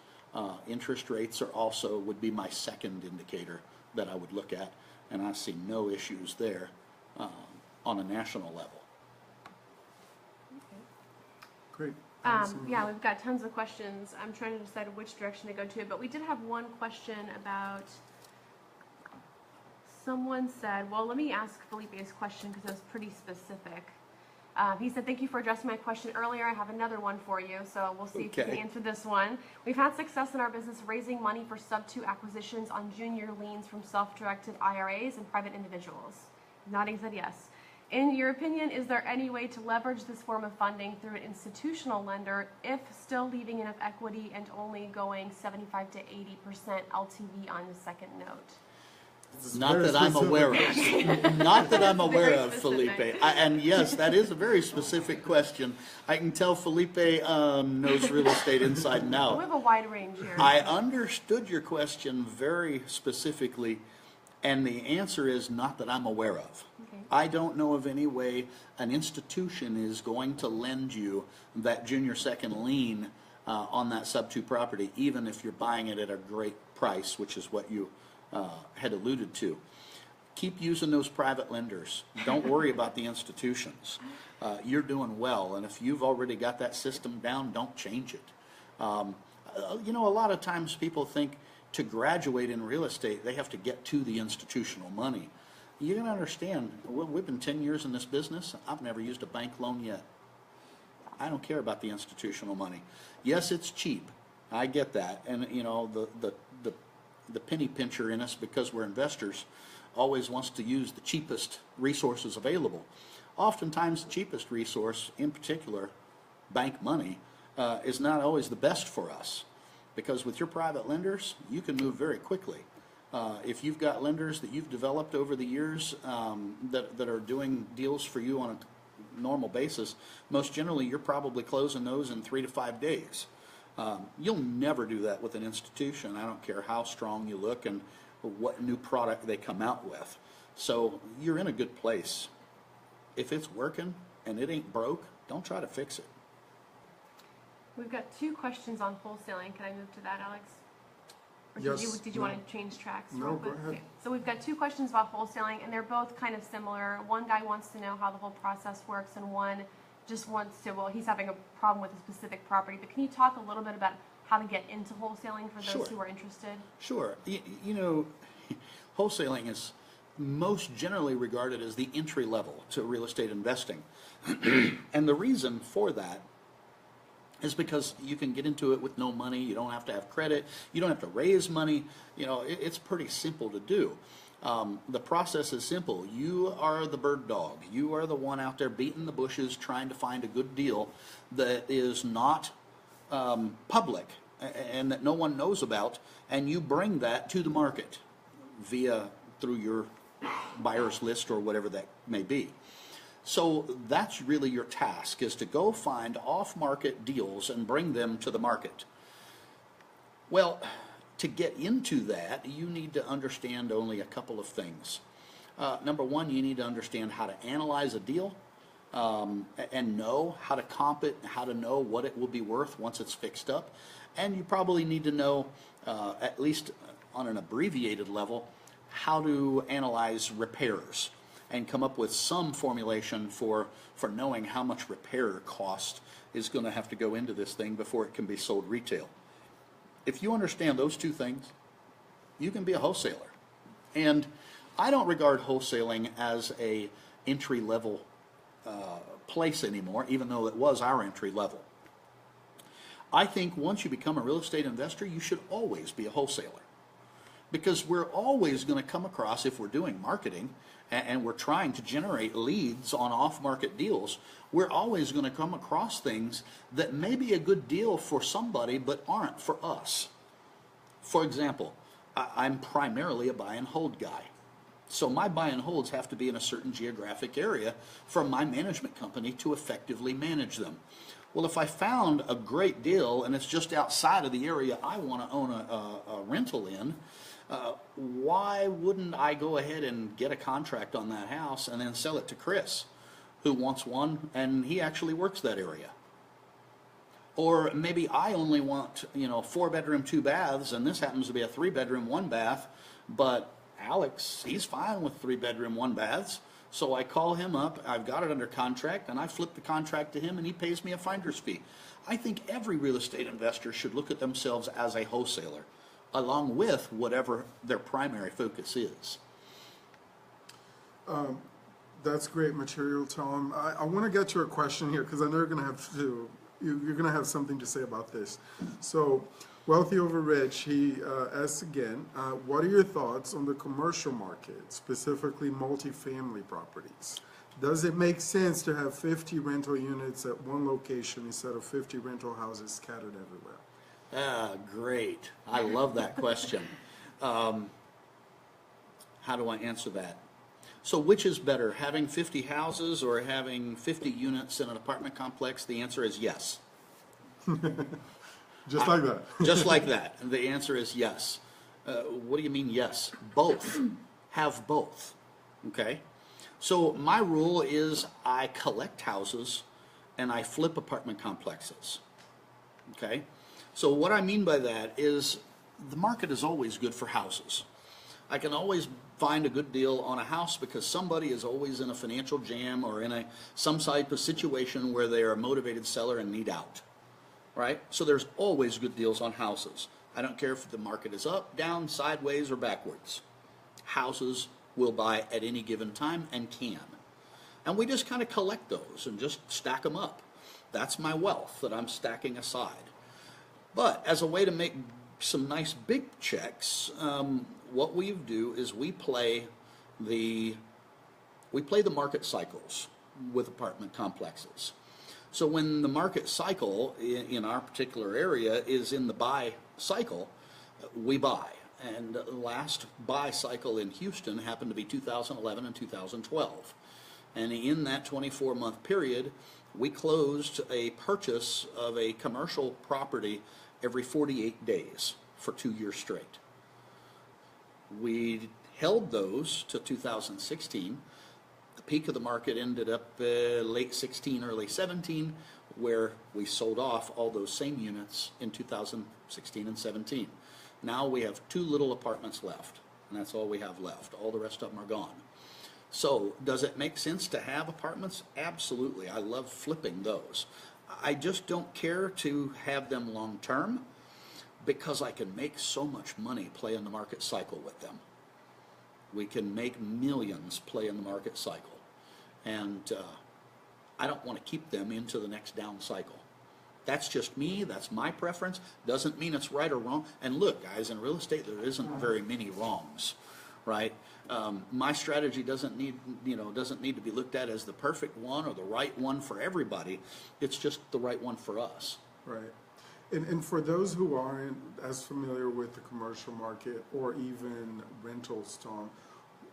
Interest rates would be my second indicator that I would look at, and I see no issues there on a national level. Great. Yeah, we've got tons of questions. I'm trying to decide which direction to go to, but we did have one question about, someone said, well, let me ask Felipe's question because it was pretty specific. He said, thank you for addressing my question earlier. I have another one for you, so we'll see if you can answer this one. We've had success in our business raising money for sub-2 acquisitions on junior liens from self-directed IRAs and private individuals. Nodding said yes. In your opinion, is there any way to leverage this form of funding through an institutional lender if still leaving enough equity and only going 75 to 80% LTV on the second note? Not that I'm aware of. Not that I'm aware of, Felipe. And yes, that is a very specific question. I can tell Felipe knows real estate inside and out. We have a wide range here. I understood your question very specifically, and the answer is not that I'm aware of. Okay. I don't know of any way an institution is going to lend you that junior second lien on that sub-2 property, even if you're buying it at a great price, which is what you had alluded to. Keep using those private lenders. Don't worry about the institutions. You're doing well, and if you've already got that system down, don't change it. A lot of times people think to graduate in real estate, they have to get to the institutional money. You're going to understand, we've been 10 years in this business. I've never used a bank loan yet. I don't care about the institutional money. Yes, it's cheap. I get that. And, the penny pincher in us, because we're investors, always wants to use the cheapest resources available. Oftentimes the cheapest resource, in particular bank money, is not always the best for us, because with your private lenders you can move very quickly. If you've got lenders that you've developed over the years that are doing deals for you on a normal basis, most generally you're probably closing those in 3 to 5 days. You'll never do that with an institution. I don't care how strong you look and what new product they come out with. So you're in a good place. If it's working and it ain't broke, don't try to fix it. We've got 2 questions on wholesaling. Can I move to that, Alex? Or Yes. did you want to change tracks? No, real go quick? ahead. Okay. So we've got 2 questions about wholesaling, and they're both kind of similar. One guy wants to know how the whole process works, and one just wants to, he's having a problem with a specific property. But can you talk a little bit about how to get into wholesaling for those Sure. who are interested? Sure. Wholesaling is most generally regarded as the entry level to real estate investing. And the reason for that is because you can get into it with no money. You don't have to have credit. You don't have to raise money. It's pretty simple to do. The process is simple. You are the bird dog. You are the one out there beating the bushes trying to find a good deal that is not public and that no one knows about, and you bring that to the market through your buyer's list or whatever that may be. So that's really your task, is to go find off-market deals and bring them to the market. Well, to get into that, you need to understand only a couple of things. Number one, you need to understand how to analyze a deal and know how to comp it, how to know what it will be worth once it's fixed up. And you probably need to know, at least on an abbreviated level, how to analyze repairs and come up with some formulation for knowing how much repair cost is going to have to go into this thing before it can be sold retail. If you understand those two things, you can be a wholesaler. And I don't regard wholesaling as a entry level place anymore, even though it was our entry level. I think once you become a real estate investor, you should always be a wholesaler. Because we're always going to come across, if we're doing marketing and we're trying to generate leads on off-market deals, we're always going to come across things that may be a good deal for somebody but aren't for us. For example, I'm primarily a buy and hold guy. So my buy and holds have to be in a certain geographic area for my management company to effectively manage them. Well, if I found a great deal and it's just outside of the area I want to own a rental in, why wouldn't I go ahead and get a contract on that house and then sell it to Chris, who wants one and he actually works that area? Or maybe I only want, 4-bedroom, 2 baths, and this happens to be a 3-bedroom, 1 bath, but Alex, he's fine with 3-bedroom, 1 baths. So I call him up, I've got it under contract, and I flip the contract to him and he pays me a finder's fee. I think every real estate investor should look at themselves as a wholesaler, along with whatever their primary focus is. That's great material, Tom. I want to get to a question here because I know you're going to have something to say about this. So, Wealthy Over Rich, he asks again, what are your thoughts on the commercial market, specifically multifamily properties? Does it make sense to have 50 rental units at one location instead of 50 rental houses scattered everywhere? Great. I love that question. How do I answer that? So which is better, having 50 houses or having 50 units in an apartment complex? The answer is yes. Just like that. Just like that. And the answer is yes. What do you mean yes? Both. Have both. Okay? So my rule is I collect houses and I flip apartment complexes. Okay? So what I mean by that is the market is always good for houses. I can always find a good deal on a house because somebody is always in a financial jam or in some type of situation where they are a motivated seller and need out. Right? So there's always good deals on houses. I don't care if the market is up, down, sideways, or backwards. Houses will buy at any given time and can. And we just kind of collect those and just stack them up. That's my wealth that I'm stacking aside. But as a way to make some nice big checks, what we do is we play the market cycles with apartment complexes. So when the market cycle in our particular area is in the buy cycle, we buy. And the last buy cycle in Houston happened to be 2011 and 2012. And in that 24-month period, we closed a purchase of a commercial property every 48 days for 2 years straight. We held those to 2016. The peak of the market ended up late 16, early 17, where we sold off all those same units in 2016 and 17. Now we have 2 little apartments left, and that's all we have left. All the rest of them are gone. So does it make sense to have apartments? Absolutely. I love flipping those. I just don't care to have them long term because I can make so much money playing the market cycle with them. We can make millions play in the market cycle. And I don't want to keep them into the next down cycle. That's just me. That's my preference. Doesn't mean it's right or wrong. And look, guys, in real estate, there isn't very many wrongs, right? My strategy doesn't need to be looked at as the perfect one or the right one for everybody. It's just the right one for us. Right. And for those who aren't as familiar with the commercial market or even rentals, Tom,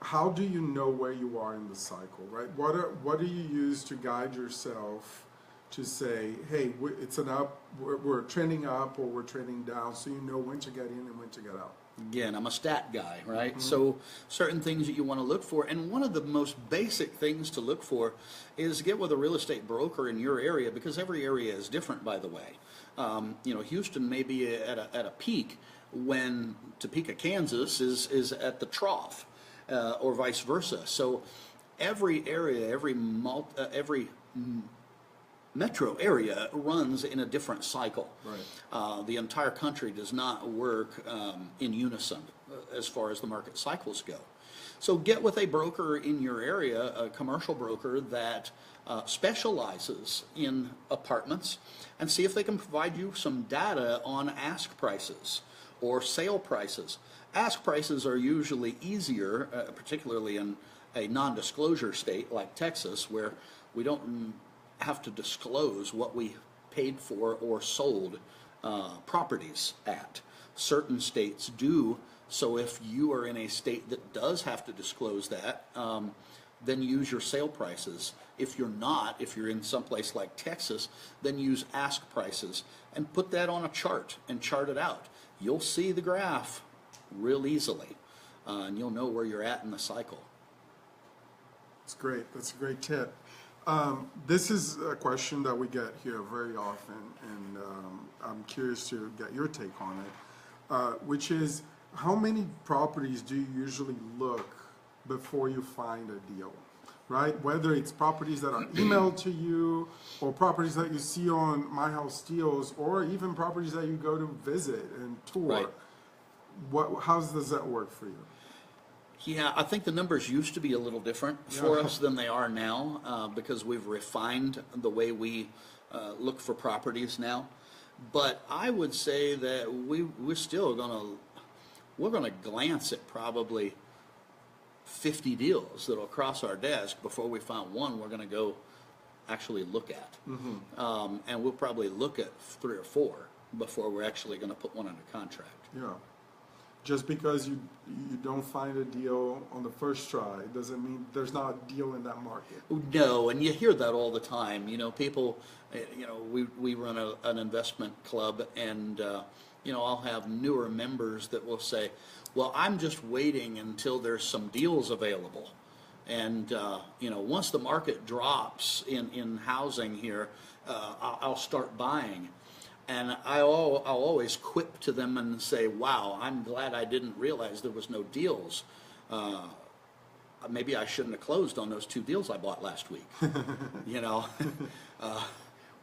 how do you know where you are in the cycle, right? What do you use to guide yourself to say, hey, it's an up, we're trending up or we're trending down, so you know when to get in and when to get out? Again, I'm a stat guy, right? So certain things that you want to look for, and one of the most basic things to look for is get with a real estate broker in your area, because every area is different, by the way. Houston may be at a peak when Topeka, Kansas is at the trough, or vice versa. So every area, every metro area runs in a different cycle. Right. The entire country does not work in unison as far as the market cycles go. So get with a broker in your area, a commercial broker that specializes in apartments, and see if they can provide you some data on ask prices or sale prices. Ask prices are usually easier, particularly in a non-disclosure state like Texas, where we don't have to disclose what we paid for or sold properties at. Certain states do, so if you are in a state that does have to disclose that, then use your sale prices. If you're not, if you're in someplace like Texas, then use ask prices and put that on a chart and chart it out. You'll see the graph real easily, and you'll know where you're at in the cycle. That's great. That's a great tip. This is a question that we get here very often, and I'm curious to get your take on it, which is, how many properties do you usually look before you find a deal, right? Whether it's properties that are emailed to you, or properties that you see on My House Deals, or even properties that you go to visit and tour. Right. How does that work for you? Yeah, I think the numbers used to be a little different for us than they are now, because we've refined the way we look for properties now. But I would say that we're gonna glance at probably 50 deals that'll cross our desk before we find one we're gonna go actually look at. And we'll probably look at 3 or 4 before we're actually gonna put one under contract. Yeah. Just because you don't find a deal on the first try doesn't mean there's not a deal in that market. No, and you hear that all the time. People, we run an investment club, and I'll have newer members that will say, well, I'm just waiting until there's some deals available. And, once the market drops in housing here, I'll start buying. And I'll always quip to them and say, wow, I'm glad I didn't realize there was no deals. Maybe I shouldn't have closed on those 2 deals I bought last week.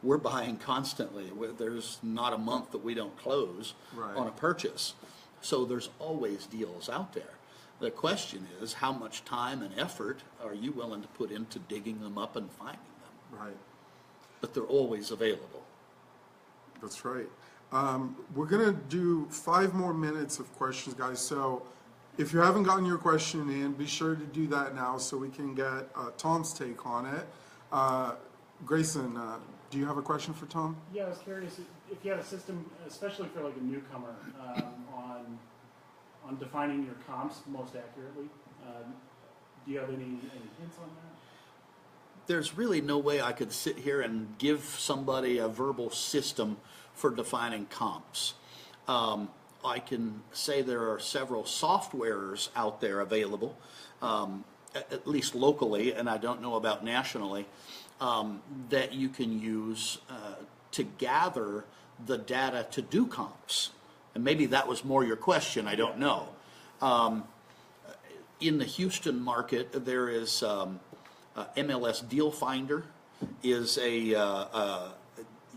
We're buying constantly. There's not a month that we don't close on a purchase. So there's always deals out there. The question is, how much time and effort are you willing to put into digging them up and finding them? Right. But they're always available. That's right. We're going to do 5 more minutes of questions, guys. So if you haven't gotten your question in, be sure to do that now so we can get Tom's take on it. Grayson, do you have a question for Tom? Yeah, I was curious if you had a system, especially for like a newcomer, on defining your comps most accurately. Do you have any hints on that? There's really no way I could sit here and give somebody a verbal system for defining comps. I can say there are several softwares out there available, at least locally, and I don't know about nationally, that you can use to gather the data to do comps. And maybe that was more your question, I don't know. In the Houston market, there is MLS Deal Finder is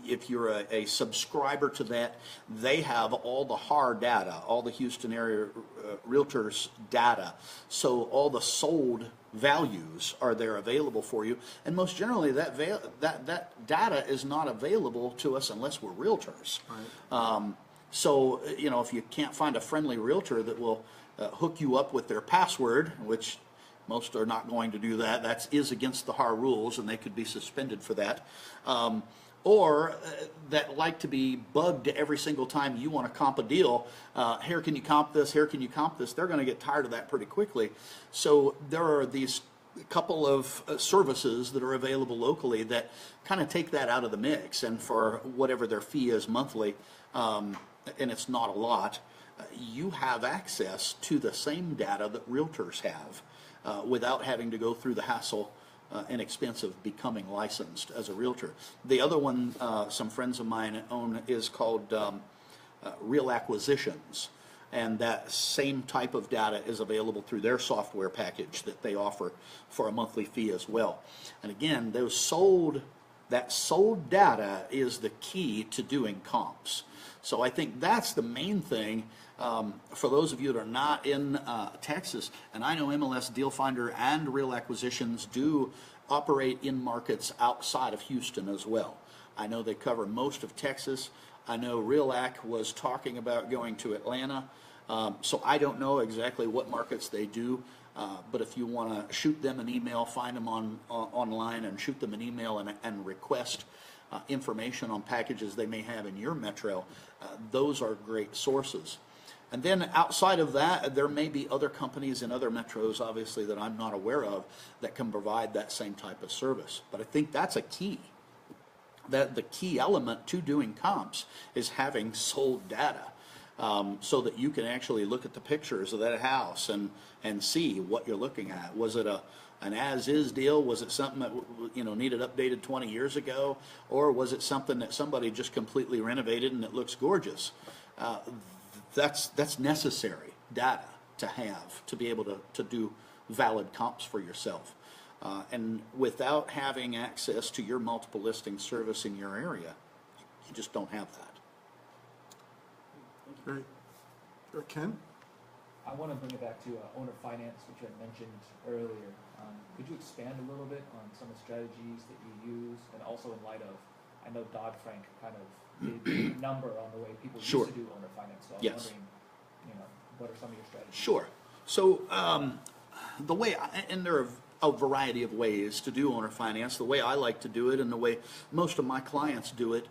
if you're a subscriber to that, they have all the hard data, all the Houston area realtors data. So all the sold values are there available for you. And most generally, that data is not available to us unless we're realtors. Right. So, you know, if you can't find a friendly realtor that will hook you up with their password, which most are not going to do that, that is against the HAR rules and they could be suspended for that, or that like to be bugged every single time you want to comp a deal, here can you comp this, here can you comp this, they're going to get tired of that pretty quickly. So there are these couple of services that are available locally that kind of take that out of the mix, and for whatever their fee is monthly, and it's not a lot, you have access to the same data that realtors have without having to go through the hassle and expense of becoming licensed as a realtor. The other one some friends of mine own is called Real Acquisitions, and that same type of data is available through their software package that they offer for a monthly fee as well. And again, that sold data is the key to doing comps. So I think that's the main thing for those of you that are not in Texas. And I know MLS Deal Finder and Real Acquisitions do operate in markets outside of Houston as well. I know they cover most of Texas. I know RealAc was talking about going to Atlanta. So I don't know exactly what markets they do. But if you want to shoot them an email, find them online and shoot them an email and request information on packages they may have in your metro, those are great sources. And then outside of that, there may be other companies in other metros, obviously, that I'm not aware of that can provide that same type of service. But I think that's a key. That the key element to doing comps is having sold data. So that you can actually look at the pictures of that house and see what you're looking at. Was it an as-is deal? Was it something that needed updated 20 years ago? Or was it something that somebody just completely renovated and it looks gorgeous? That's necessary data to have to be able to do valid comps for yourself. And without having access to your multiple listing service in your area, you just don't have that. Great. Ken? I want to bring it back to owner finance, which you had mentioned earlier. Could you expand a little bit on some of the strategies that you use, and also in light of, I know Dodd-Frank kind of did a number on the way people Sure. used to do owner finance. So I'm Yes. wondering, what are some of your strategies? Sure. So the way, and there are a variety of ways to do owner finance. The way I like to do it, and the way most of my clients do it,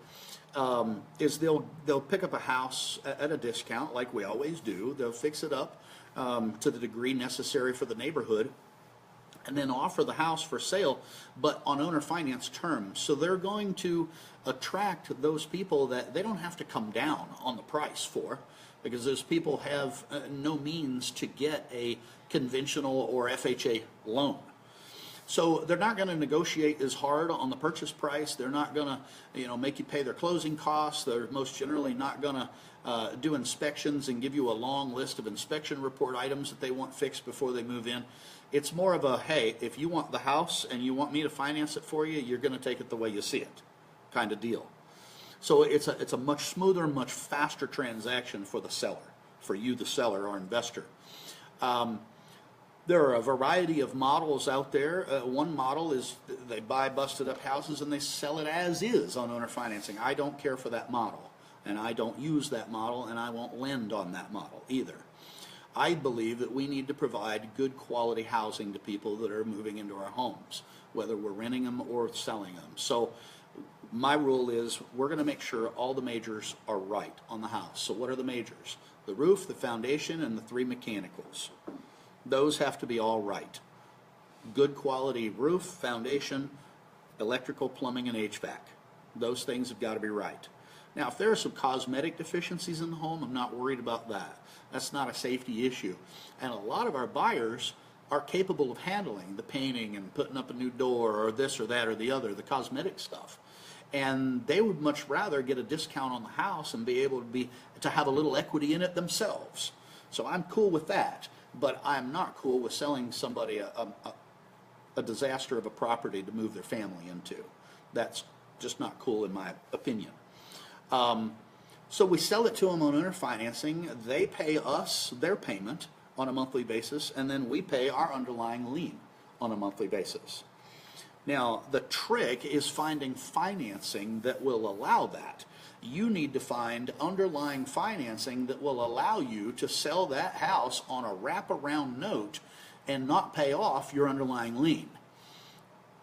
is they'll pick up a house at a discount, like we always do. They'll fix it up to the degree necessary for the neighborhood, and then offer the house for sale, but on owner finance terms. So they're going to attract those people that they don't have to come down on the price for, because those people have no means to get a conventional or FHA loan. So they're not going to negotiate as hard on the purchase price. They're not going to, make you pay their closing costs. They're most generally not going to do inspections and give you a long list of inspection report items that they want fixed before they move in. It's more of a, hey, if you want the house and you want me to finance it for you, you're going to take it the way you see it kind of deal. So it's a much smoother, much faster transaction for the seller, for you, the seller or investor. There are a variety of models out there. One model is they buy busted up houses and they sell it as is on owner financing. I don't care for that model, and I don't use that model, and I won't lend on that model either. I believe that we need to provide good quality housing to people that are moving into our homes, whether we're renting them or selling them. So my rule is we're going to make sure all the majors are right on the house. So what are the majors? The roof, the foundation, and the 3 mechanicals. Those have to be all right. Good quality roof, foundation, electrical, plumbing, and HVAC. Those things have got to be right. Now, if there are some cosmetic deficiencies in the home, I'm not worried about that. That's not a safety issue. And a lot of our buyers are capable of handling the painting and putting up a new door or this or that or the other, the cosmetic stuff. And they would much rather get a discount on the house and be able to have a little equity in it themselves. So I'm cool with that. But I'm not cool with selling somebody a disaster of a property to move their family into. That's Just not cool in my opinion. So we sell it to them on owner financing. They pay us their payment on a monthly basis, and then we pay our underlying lien on a monthly basis. Now, the trick is finding financing that will allow that. You need to find underlying financing that will allow you to sell that house on a wraparound note and not pay off your underlying lien.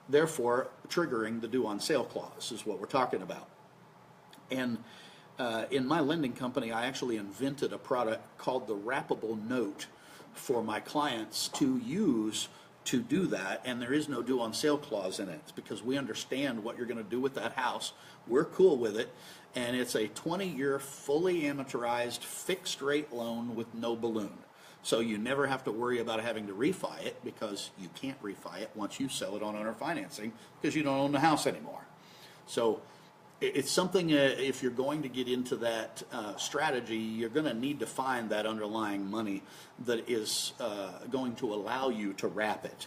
Therefore, triggering the due on sale clause is what we're talking about. And in my lending company, I actually invented a product called the wrappable note for my clients to use to do that, and there is no due on sale clause in it. It's because we understand what you're going to do with that house. We're cool with it, and it's a 20-year fully amortized fixed rate loan with no balloon. So you never have to worry about having to refi it, because you can't refi it once you sell it on owner financing because you don't own the house anymore. So it's something, if you're going to get into that strategy, you're going to need to find that underlying money that is going to allow you to wrap it.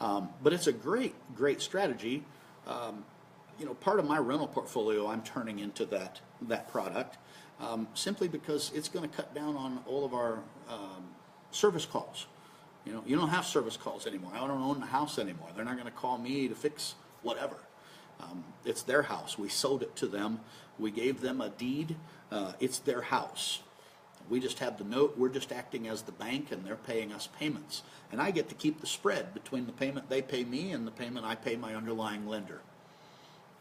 But it's a great strategy. You know, part of my rental portfolio I'm turning into that product, simply because it's going to cut down on all of our service calls. You know, you don't have service calls anymore. I don't own the house anymore. They're not going to call me to fix whatever. It's their house. We sold it to them. We gave them a deed. It's their house. We just have the note. We're just acting as the bank, and they're paying us payments. And I get to keep the spread between the payment they pay me and the payment I pay my underlying lender.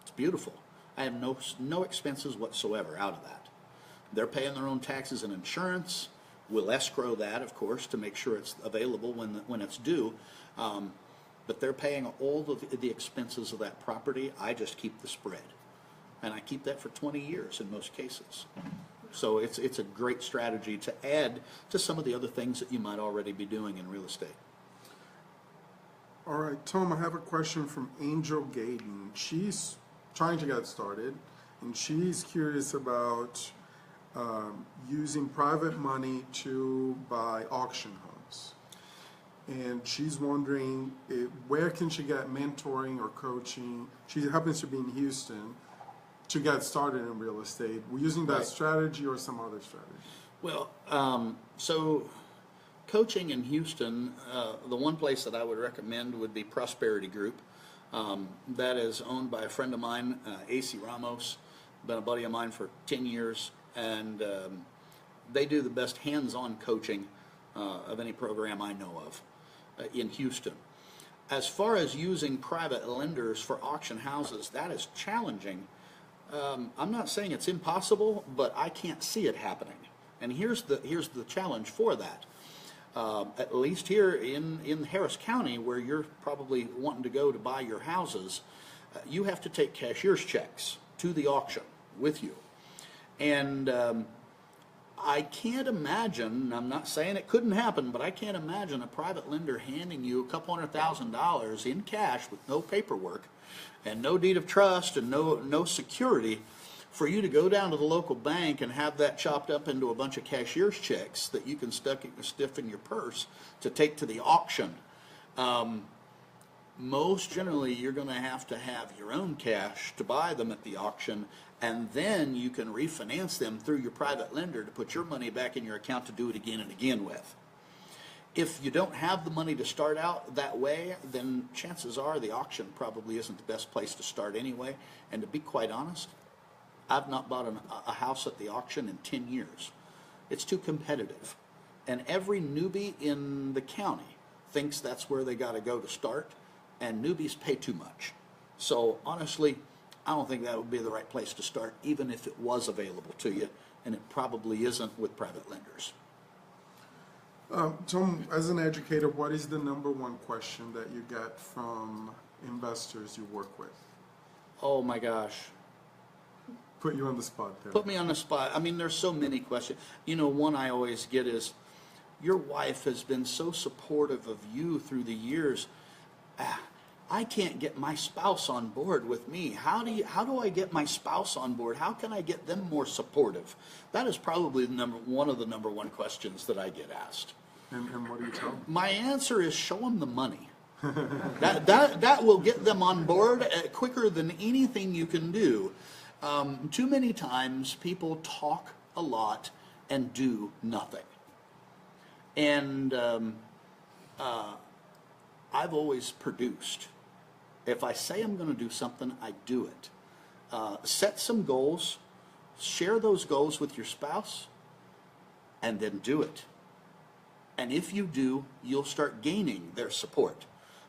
It's beautiful. I have no expenses whatsoever out of that. They're paying their own taxes and insurance. We'll escrow that, of course, to make sure it's available when it's due. But they're paying all of the expenses of that property. I just keep the spread. And I keep that for 20 years in most cases. So it's a great strategy to add to some of the other things that you might already be doing in real estate. All right, Tom, I have a question from Angel Gaden. She's trying to get started, and she's curious about using private money to buy auction homes. And she's wondering where can she get mentoring or coaching. She happens to be in Houston to get started in real estate. We're using that strategy or some other strategy. Well, so coaching in Houston, the one place that I would recommend would be Prosperity Group. That is owned by a friend of mine, AC Ramos, been a buddy of mine for 10 years, and they do the best hands-on coaching of any program I know of in Houston. As far as using private lenders for auction houses, that is challenging. I'm not saying it's impossible, but I can't see it happening. And here's the challenge for that. At least here in Harris County, where you're probably wanting to go to buy your houses, you have to take cashier's checks to the auction with you. And I can't imagine, I'm not saying it couldn't happen, but I can't imagine a private lender handing you a couple $100,000 in cash with no paperwork and no deed of trust and no security for you to go down to the local bank and have that chopped up into a bunch of cashier's checks that you can stiff in your purse to take to the auction. Most generally, you're going to have your own cash to buy them at the auction, and then you can refinance them through your private lender to put your money back in your account to do it again and again with. If you don't have the money to start out that way, then chances are the auction probably isn't the best place to start anyway. And to be quite honest, I've not bought a house at the auction in 10 years. It's too competitive. And every newbie in the county thinks that's where they got to go to start, and newbies pay too much. So honestly, I don't think that would be the right place to start, even if it was available to you, and it probably isn't with private lenders. Tom, as an educator, what is the number one question that you get from investors you work with? Oh my gosh. Put you on the spot there. Put me on the spot. I mean, there's so many questions. You know, one I always get is, your wife has been so supportive of you through the years. I can't get my spouse on board with me. How do I get my spouse on board? How can I get them more supportive? That is probably one of the number one questions that I get asked. And what do you tell them? My answer is show them the money. That will get them on board quicker than anything you can do. Too many times people talk a lot and do nothing. And I've always produced. If I say I'm going to do something, I do it. Set some goals, share those goals with your spouse, and then do it. And if you do, you'll start gaining their support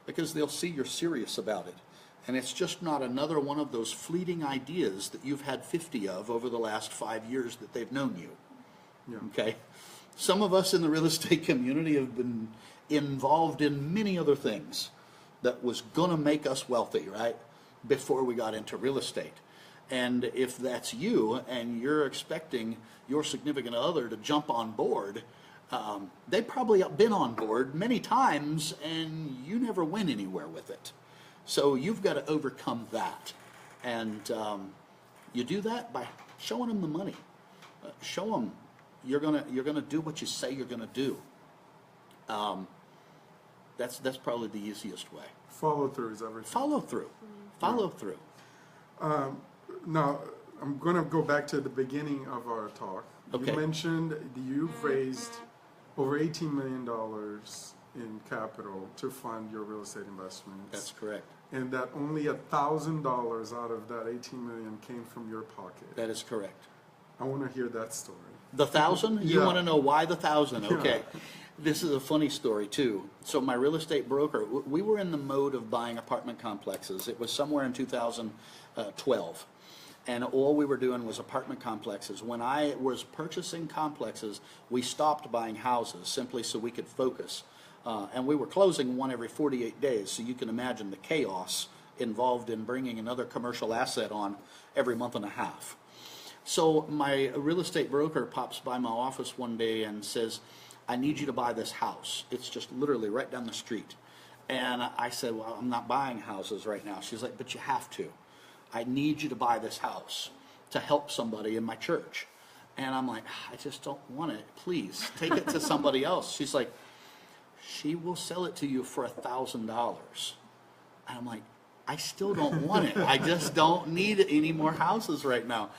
because they'll see you're serious about it. And it's just not another one of those fleeting ideas that you've had 50 of over the last 5 years that they've known you. Yeah. Okay? Some of us in the real estate community have been involved in many other things that was going to make us wealthy, right? Before we got into real estate. And if that's you and you're expecting your significant other to jump on board, they've probably been on board many times and you never went anywhere with it. So you've got to overcome that. And you do that by showing them the money. Show them you're gonna do what you say you're gonna do. That's probably the easiest way. Follow through is everything. Follow through. Follow through. Now, I'm going to go back to the beginning of our talk. Okay. You mentioned that you've raised over $18 million in capital to fund your real estate investments. That's correct. And that only $1,000 out of that $18 million came from your pocket. That is correct. I want to hear that story. The 1,000? You Yeah. want to know why the 1,000? Okay. This is a funny story too. So my real estate broker, we were in the mode of buying apartment complexes. It was somewhere in 2012. And all we were doing was apartment complexes. When I was purchasing complexes, we stopped buying houses simply so we could focus. And we were closing one every 48 days, so you can imagine the chaos involved in bringing another commercial asset on every month and a half. So my real estate broker pops by my office one day and says, I need you to buy this house. It's just literally right down the street. And I said, well, I'm not buying houses right now. She's like, but you have to. I need you to buy this house to help somebody in my church. And I'm like, I just don't want it. Please, take it to somebody else. She's like, she will sell it to you for $1,000. And I'm like, I still don't want it. I just don't need any more houses right now.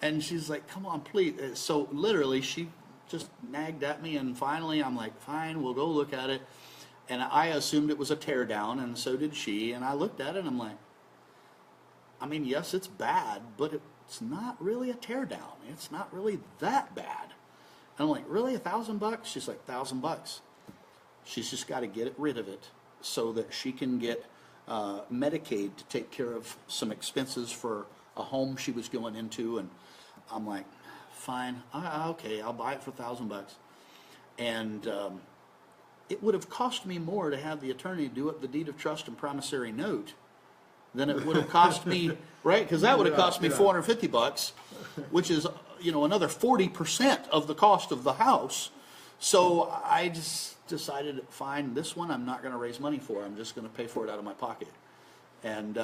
And she's like, come on, please. So literally, she just nagged at me. And finally, I'm like, fine, we'll go look at it. And I assumed it was a tear down, and so did she. And I looked at it, and I'm like, I mean, yes, it's bad, but it's not really a tear down. It's not really that bad. And I'm like, really, $1,000? She's like, $1,000. She's just got to get rid of it so that she can get Medicaid to take care of some expenses for a home she was going into. And I'm like, fine, okay, I'll buy it for $1,000. And it would have cost me more to have the attorney do up the deed of trust and promissory note than it would have cost me, right? Because that would have cost me $450, which is, another 40% of the cost of the house. So I just decided, fine, this one I'm not going to raise money for. I'm just going to pay for it out of my pocket. And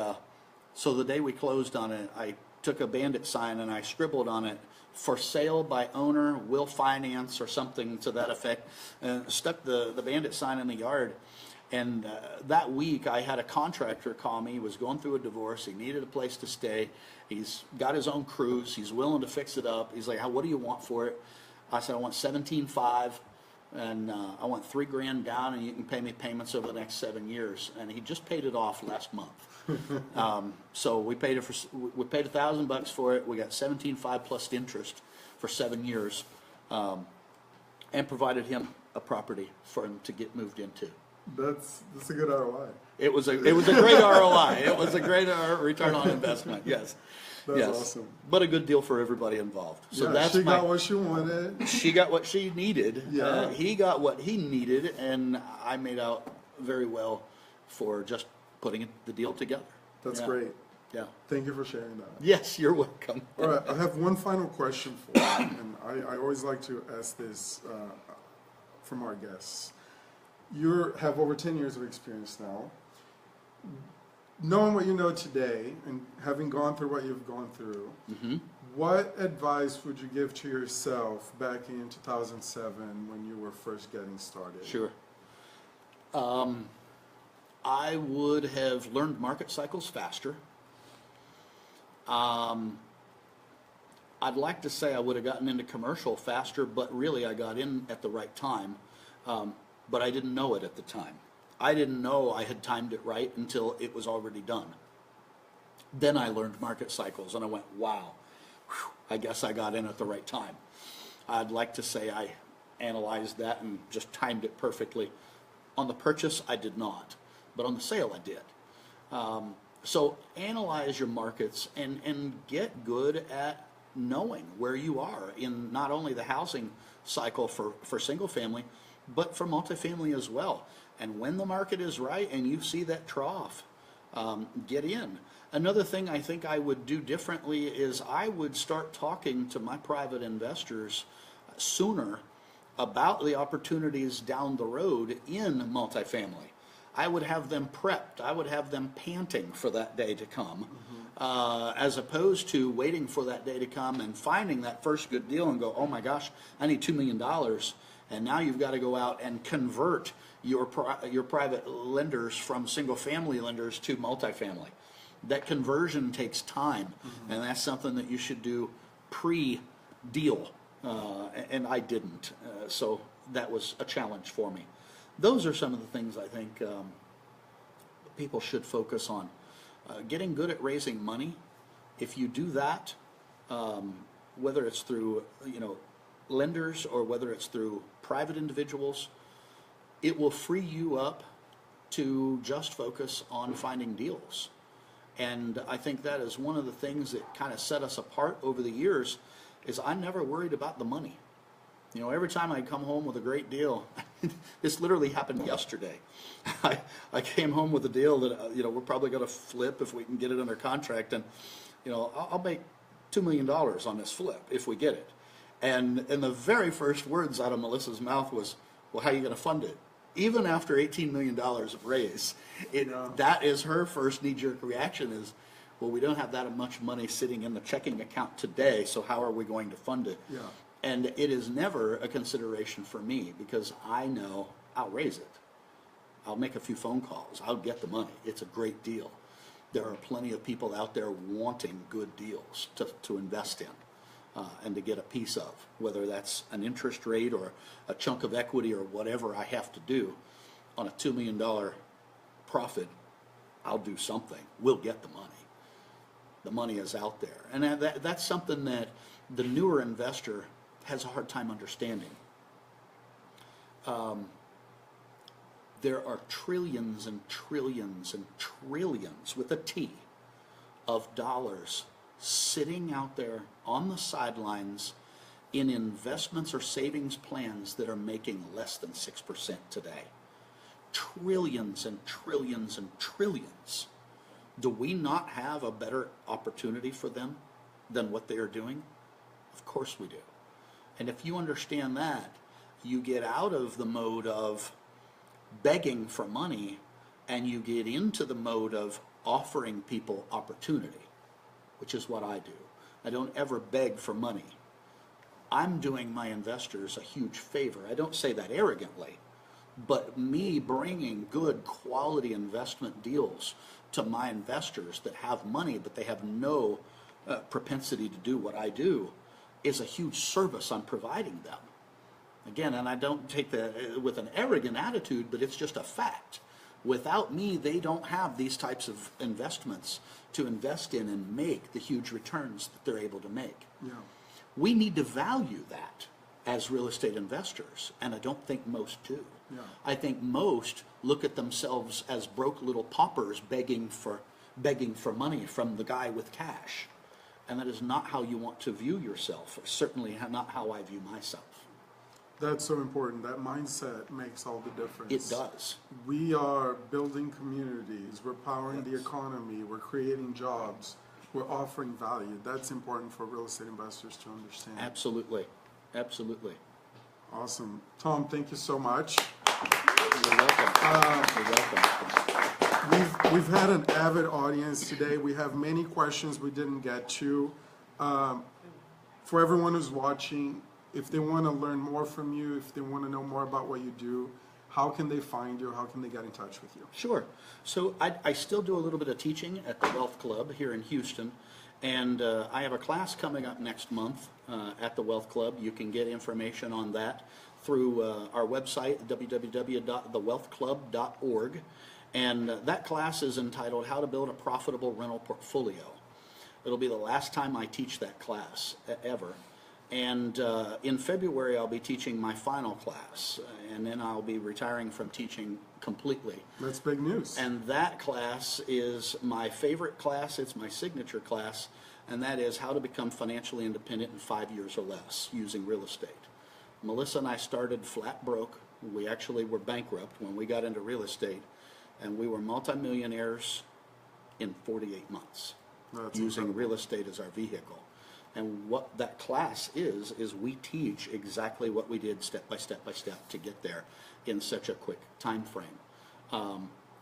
so the day we closed on it, I took a bandit sign and I scribbled on it, for sale by owner, will finance, or something to that effect, and stuck the bandit sign in the yard. And that week, I had a contractor call me. He was going through a divorce. He needed a place to stay. He's got his own cruise. He's willing to fix it up. He's like, what do you want for it? I said, I want $17,500, and I want $3,000 down, and you can pay me payments over the next 7 years. And he just paid it off last month. So we paid $1,000 for it. We got $17,500 plus interest for 7 years, and provided him a property for him to get moved into. That's a good ROI. It was a great ROI. It was a great return on investment. Yes, That's yes. awesome. But a good deal for everybody involved. So Yeah, that's she got what she wanted. She got what she needed. Yeah. He got what he needed, and I made out very well for just putting the deal together. That's Yeah. great. Yeah. Thank you for sharing that. Yes, you're welcome. All right, I have one final question for you, and I always like to ask this from our guests. You have over 10 years of experience now. Knowing what you know today and having gone through what you've gone through, what advice would you give to yourself back in 2007 when you were first getting started? Sure. I would have learned market cycles faster. I'd like to say I would have gotten into commercial faster, but really I got in at the right time. But I didn't know it at the time. I didn't know I had timed it right until it was already done. Then I learned market cycles and I went, wow, whew, I guess I got in at the right time. I'd like to say I analyzed that and just timed it perfectly. On the purchase, I did not, but on the sale, I did. So analyze your markets and get good at knowing where you are in not only the housing cycle for single family, but for multifamily as well. And when the market is right and you see that trough, get in. Another thing I think I would do differently is I would start talking to my private investors sooner about the opportunities down the road in multifamily. I would have them prepped. I would have them panting for that day to come, as opposed to waiting for that day to come and finding that first good deal and go, oh my gosh, I need $2 million. And now you've got to go out and convert your private lenders from single family lenders to multifamily. That conversion takes time, and that's something that you should do pre-deal, and I didn't. So that was a challenge for me. Those are some of the things I think people should focus on. Getting good at raising money. If you do that, whether it's through lenders or whether it's through private individuals, it will free you up to just focus on finding deals. And I think that is one of the things that kind of set us apart over the years, is I never worried about the money. Every time I come home with a great deal, this literally happened yesterday. I came home with a deal that we're probably going to flip if we can get it under contract, and I'll make $2 million on this flip if we get it. And the very first words out of Melissa's mouth was, well, how are you going to fund it? Even after $18 million of raise, that is her first knee-jerk reaction is, well, we don't have that much money sitting in the checking account today, so how are we going to fund it? Yeah. And it is never a consideration for me because I know I'll raise it. I'll make a few phone calls. I'll get the money. It's a great deal. There are plenty of people out there wanting good deals to invest in. And to get a piece of, whether that's an interest rate or a chunk of equity or whatever I have to do on a $2 million profit, I'll do something. We'll get the money. The money is out there. And that's something that the newer investor has a hard time understanding. There are trillions and trillions and trillions with a T of dollars sitting out there on the sidelines in investments or savings plans that are making less than 6% today. Trillions and trillions and trillions. Do we not have a better opportunity for them than what they are doing? Of course we do. And if you understand that, you get out of the mode of begging for money and you get into the mode of offering people opportunity, which is what I do. I don't ever beg for money. I'm doing my investors a huge favor. I don't say that arrogantly, but me bringing good quality investment deals to my investors that have money but they have no propensity to do what I do is a huge service I'm providing them. Again, and I don't take that with an arrogant attitude, but it's just a fact. Without me, they don't have these types of investments to invest in and make the huge returns that they're able to make. Yeah. We need to value that as real estate investors, and I don't think most do. Yeah. I think most look at themselves as broke little paupers begging for money from the guy with cash. And that is not how you want to view yourself, or certainly not how I view myself. That's so important. That mindset makes all the difference. It does. We are building communities. We're powering the economy. We're creating jobs. We're offering value. That's important for real estate investors to understand. Absolutely. Absolutely. Awesome. Tom, thank you so much. You're welcome. You're welcome. We've had an avid audience today. We have many questions we didn't get to. For everyone who's watching, if they want to learn more from you, if they want to know more about what you do, how can they find you? How can they get in touch with you? Sure. So I still do a little bit of teaching at the Wealth Club here in Houston, and I have a class coming up next month at the Wealth Club. You can get information on that through our website, www.thewealthclub.org, and that class is entitled How to Build a Profitable Rental Portfolio. It'll be the last time I teach that class ever. And in February, I'll be teaching my final class, and then I'll be retiring from teaching completely. That's big news. And that class is my favorite class. It's my signature class, and that is how to become financially independent in 5 years or less using real estate. Melissa and I started flat broke. We actually were bankrupt when we got into real estate, and we were multimillionaires in 48 months That's using incredible. real estate as our vehicle. And what that class is we teach exactly what we did step by step by step to get there in such a quick time frame.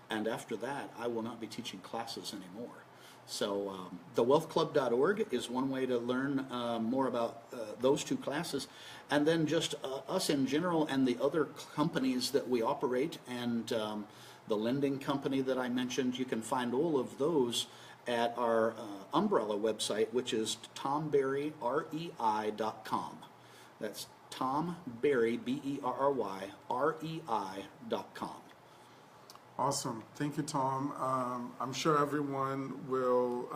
And after that, I will not be teaching classes anymore. So thewealthclub.org is one way to learn more about those two classes. And then just us in general and the other companies that we operate, and the lending company that I mentioned, you can find all of those at our umbrella website, which is tomberryrei.com. That's Tom Berry, BERRY.com. Awesome. Thank you, Tom. I'm sure everyone will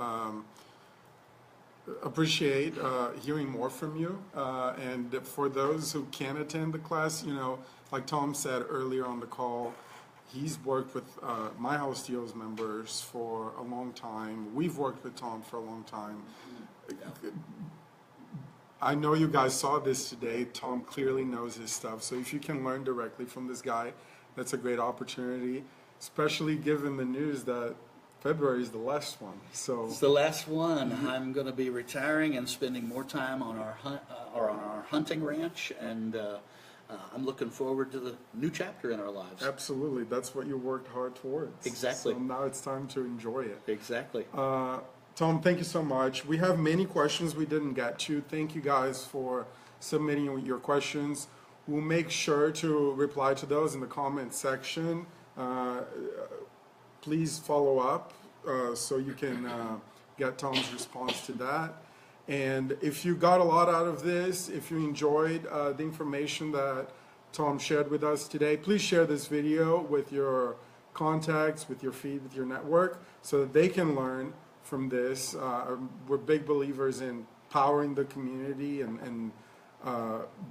appreciate hearing more from you. And for those who can attend the class, you know, like Tom said earlier on the call, he's worked with My House Deals members for a long time. We've worked with Tom for a long time. I know you guys saw this today. Tom clearly knows his stuff. So if you can learn directly from this guy, that's a great opportunity, especially given the news that February is the last one. So It's the last one. I'm going to be retiring and spending more time on our hunting ranch, and I'm looking forward to the new chapter in our lives. absolutely, that's what you worked hard towards. Exactly. So now it's time to enjoy it. Exactly. Tom, thank you so much. We have many questions we didn't get to. Thank you guys for submitting your questions. We'll make sure to reply to those in the comment section. Please follow up so you can get Tom's response to that. And if you got a lot out of this, if you enjoyed the information that Tom shared with us today, please share this video with your contacts, with your feed, with your network, so that they can learn from this. We're big believers in powering the community and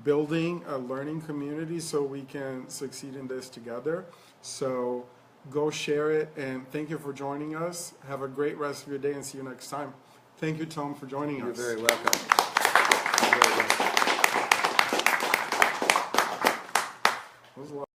building a learning community so we can succeed in this together. So go share it, and thank you for joining us. Have a great rest of your day, and see you next time. Thank you, Tom, for joining us. You're very welcome.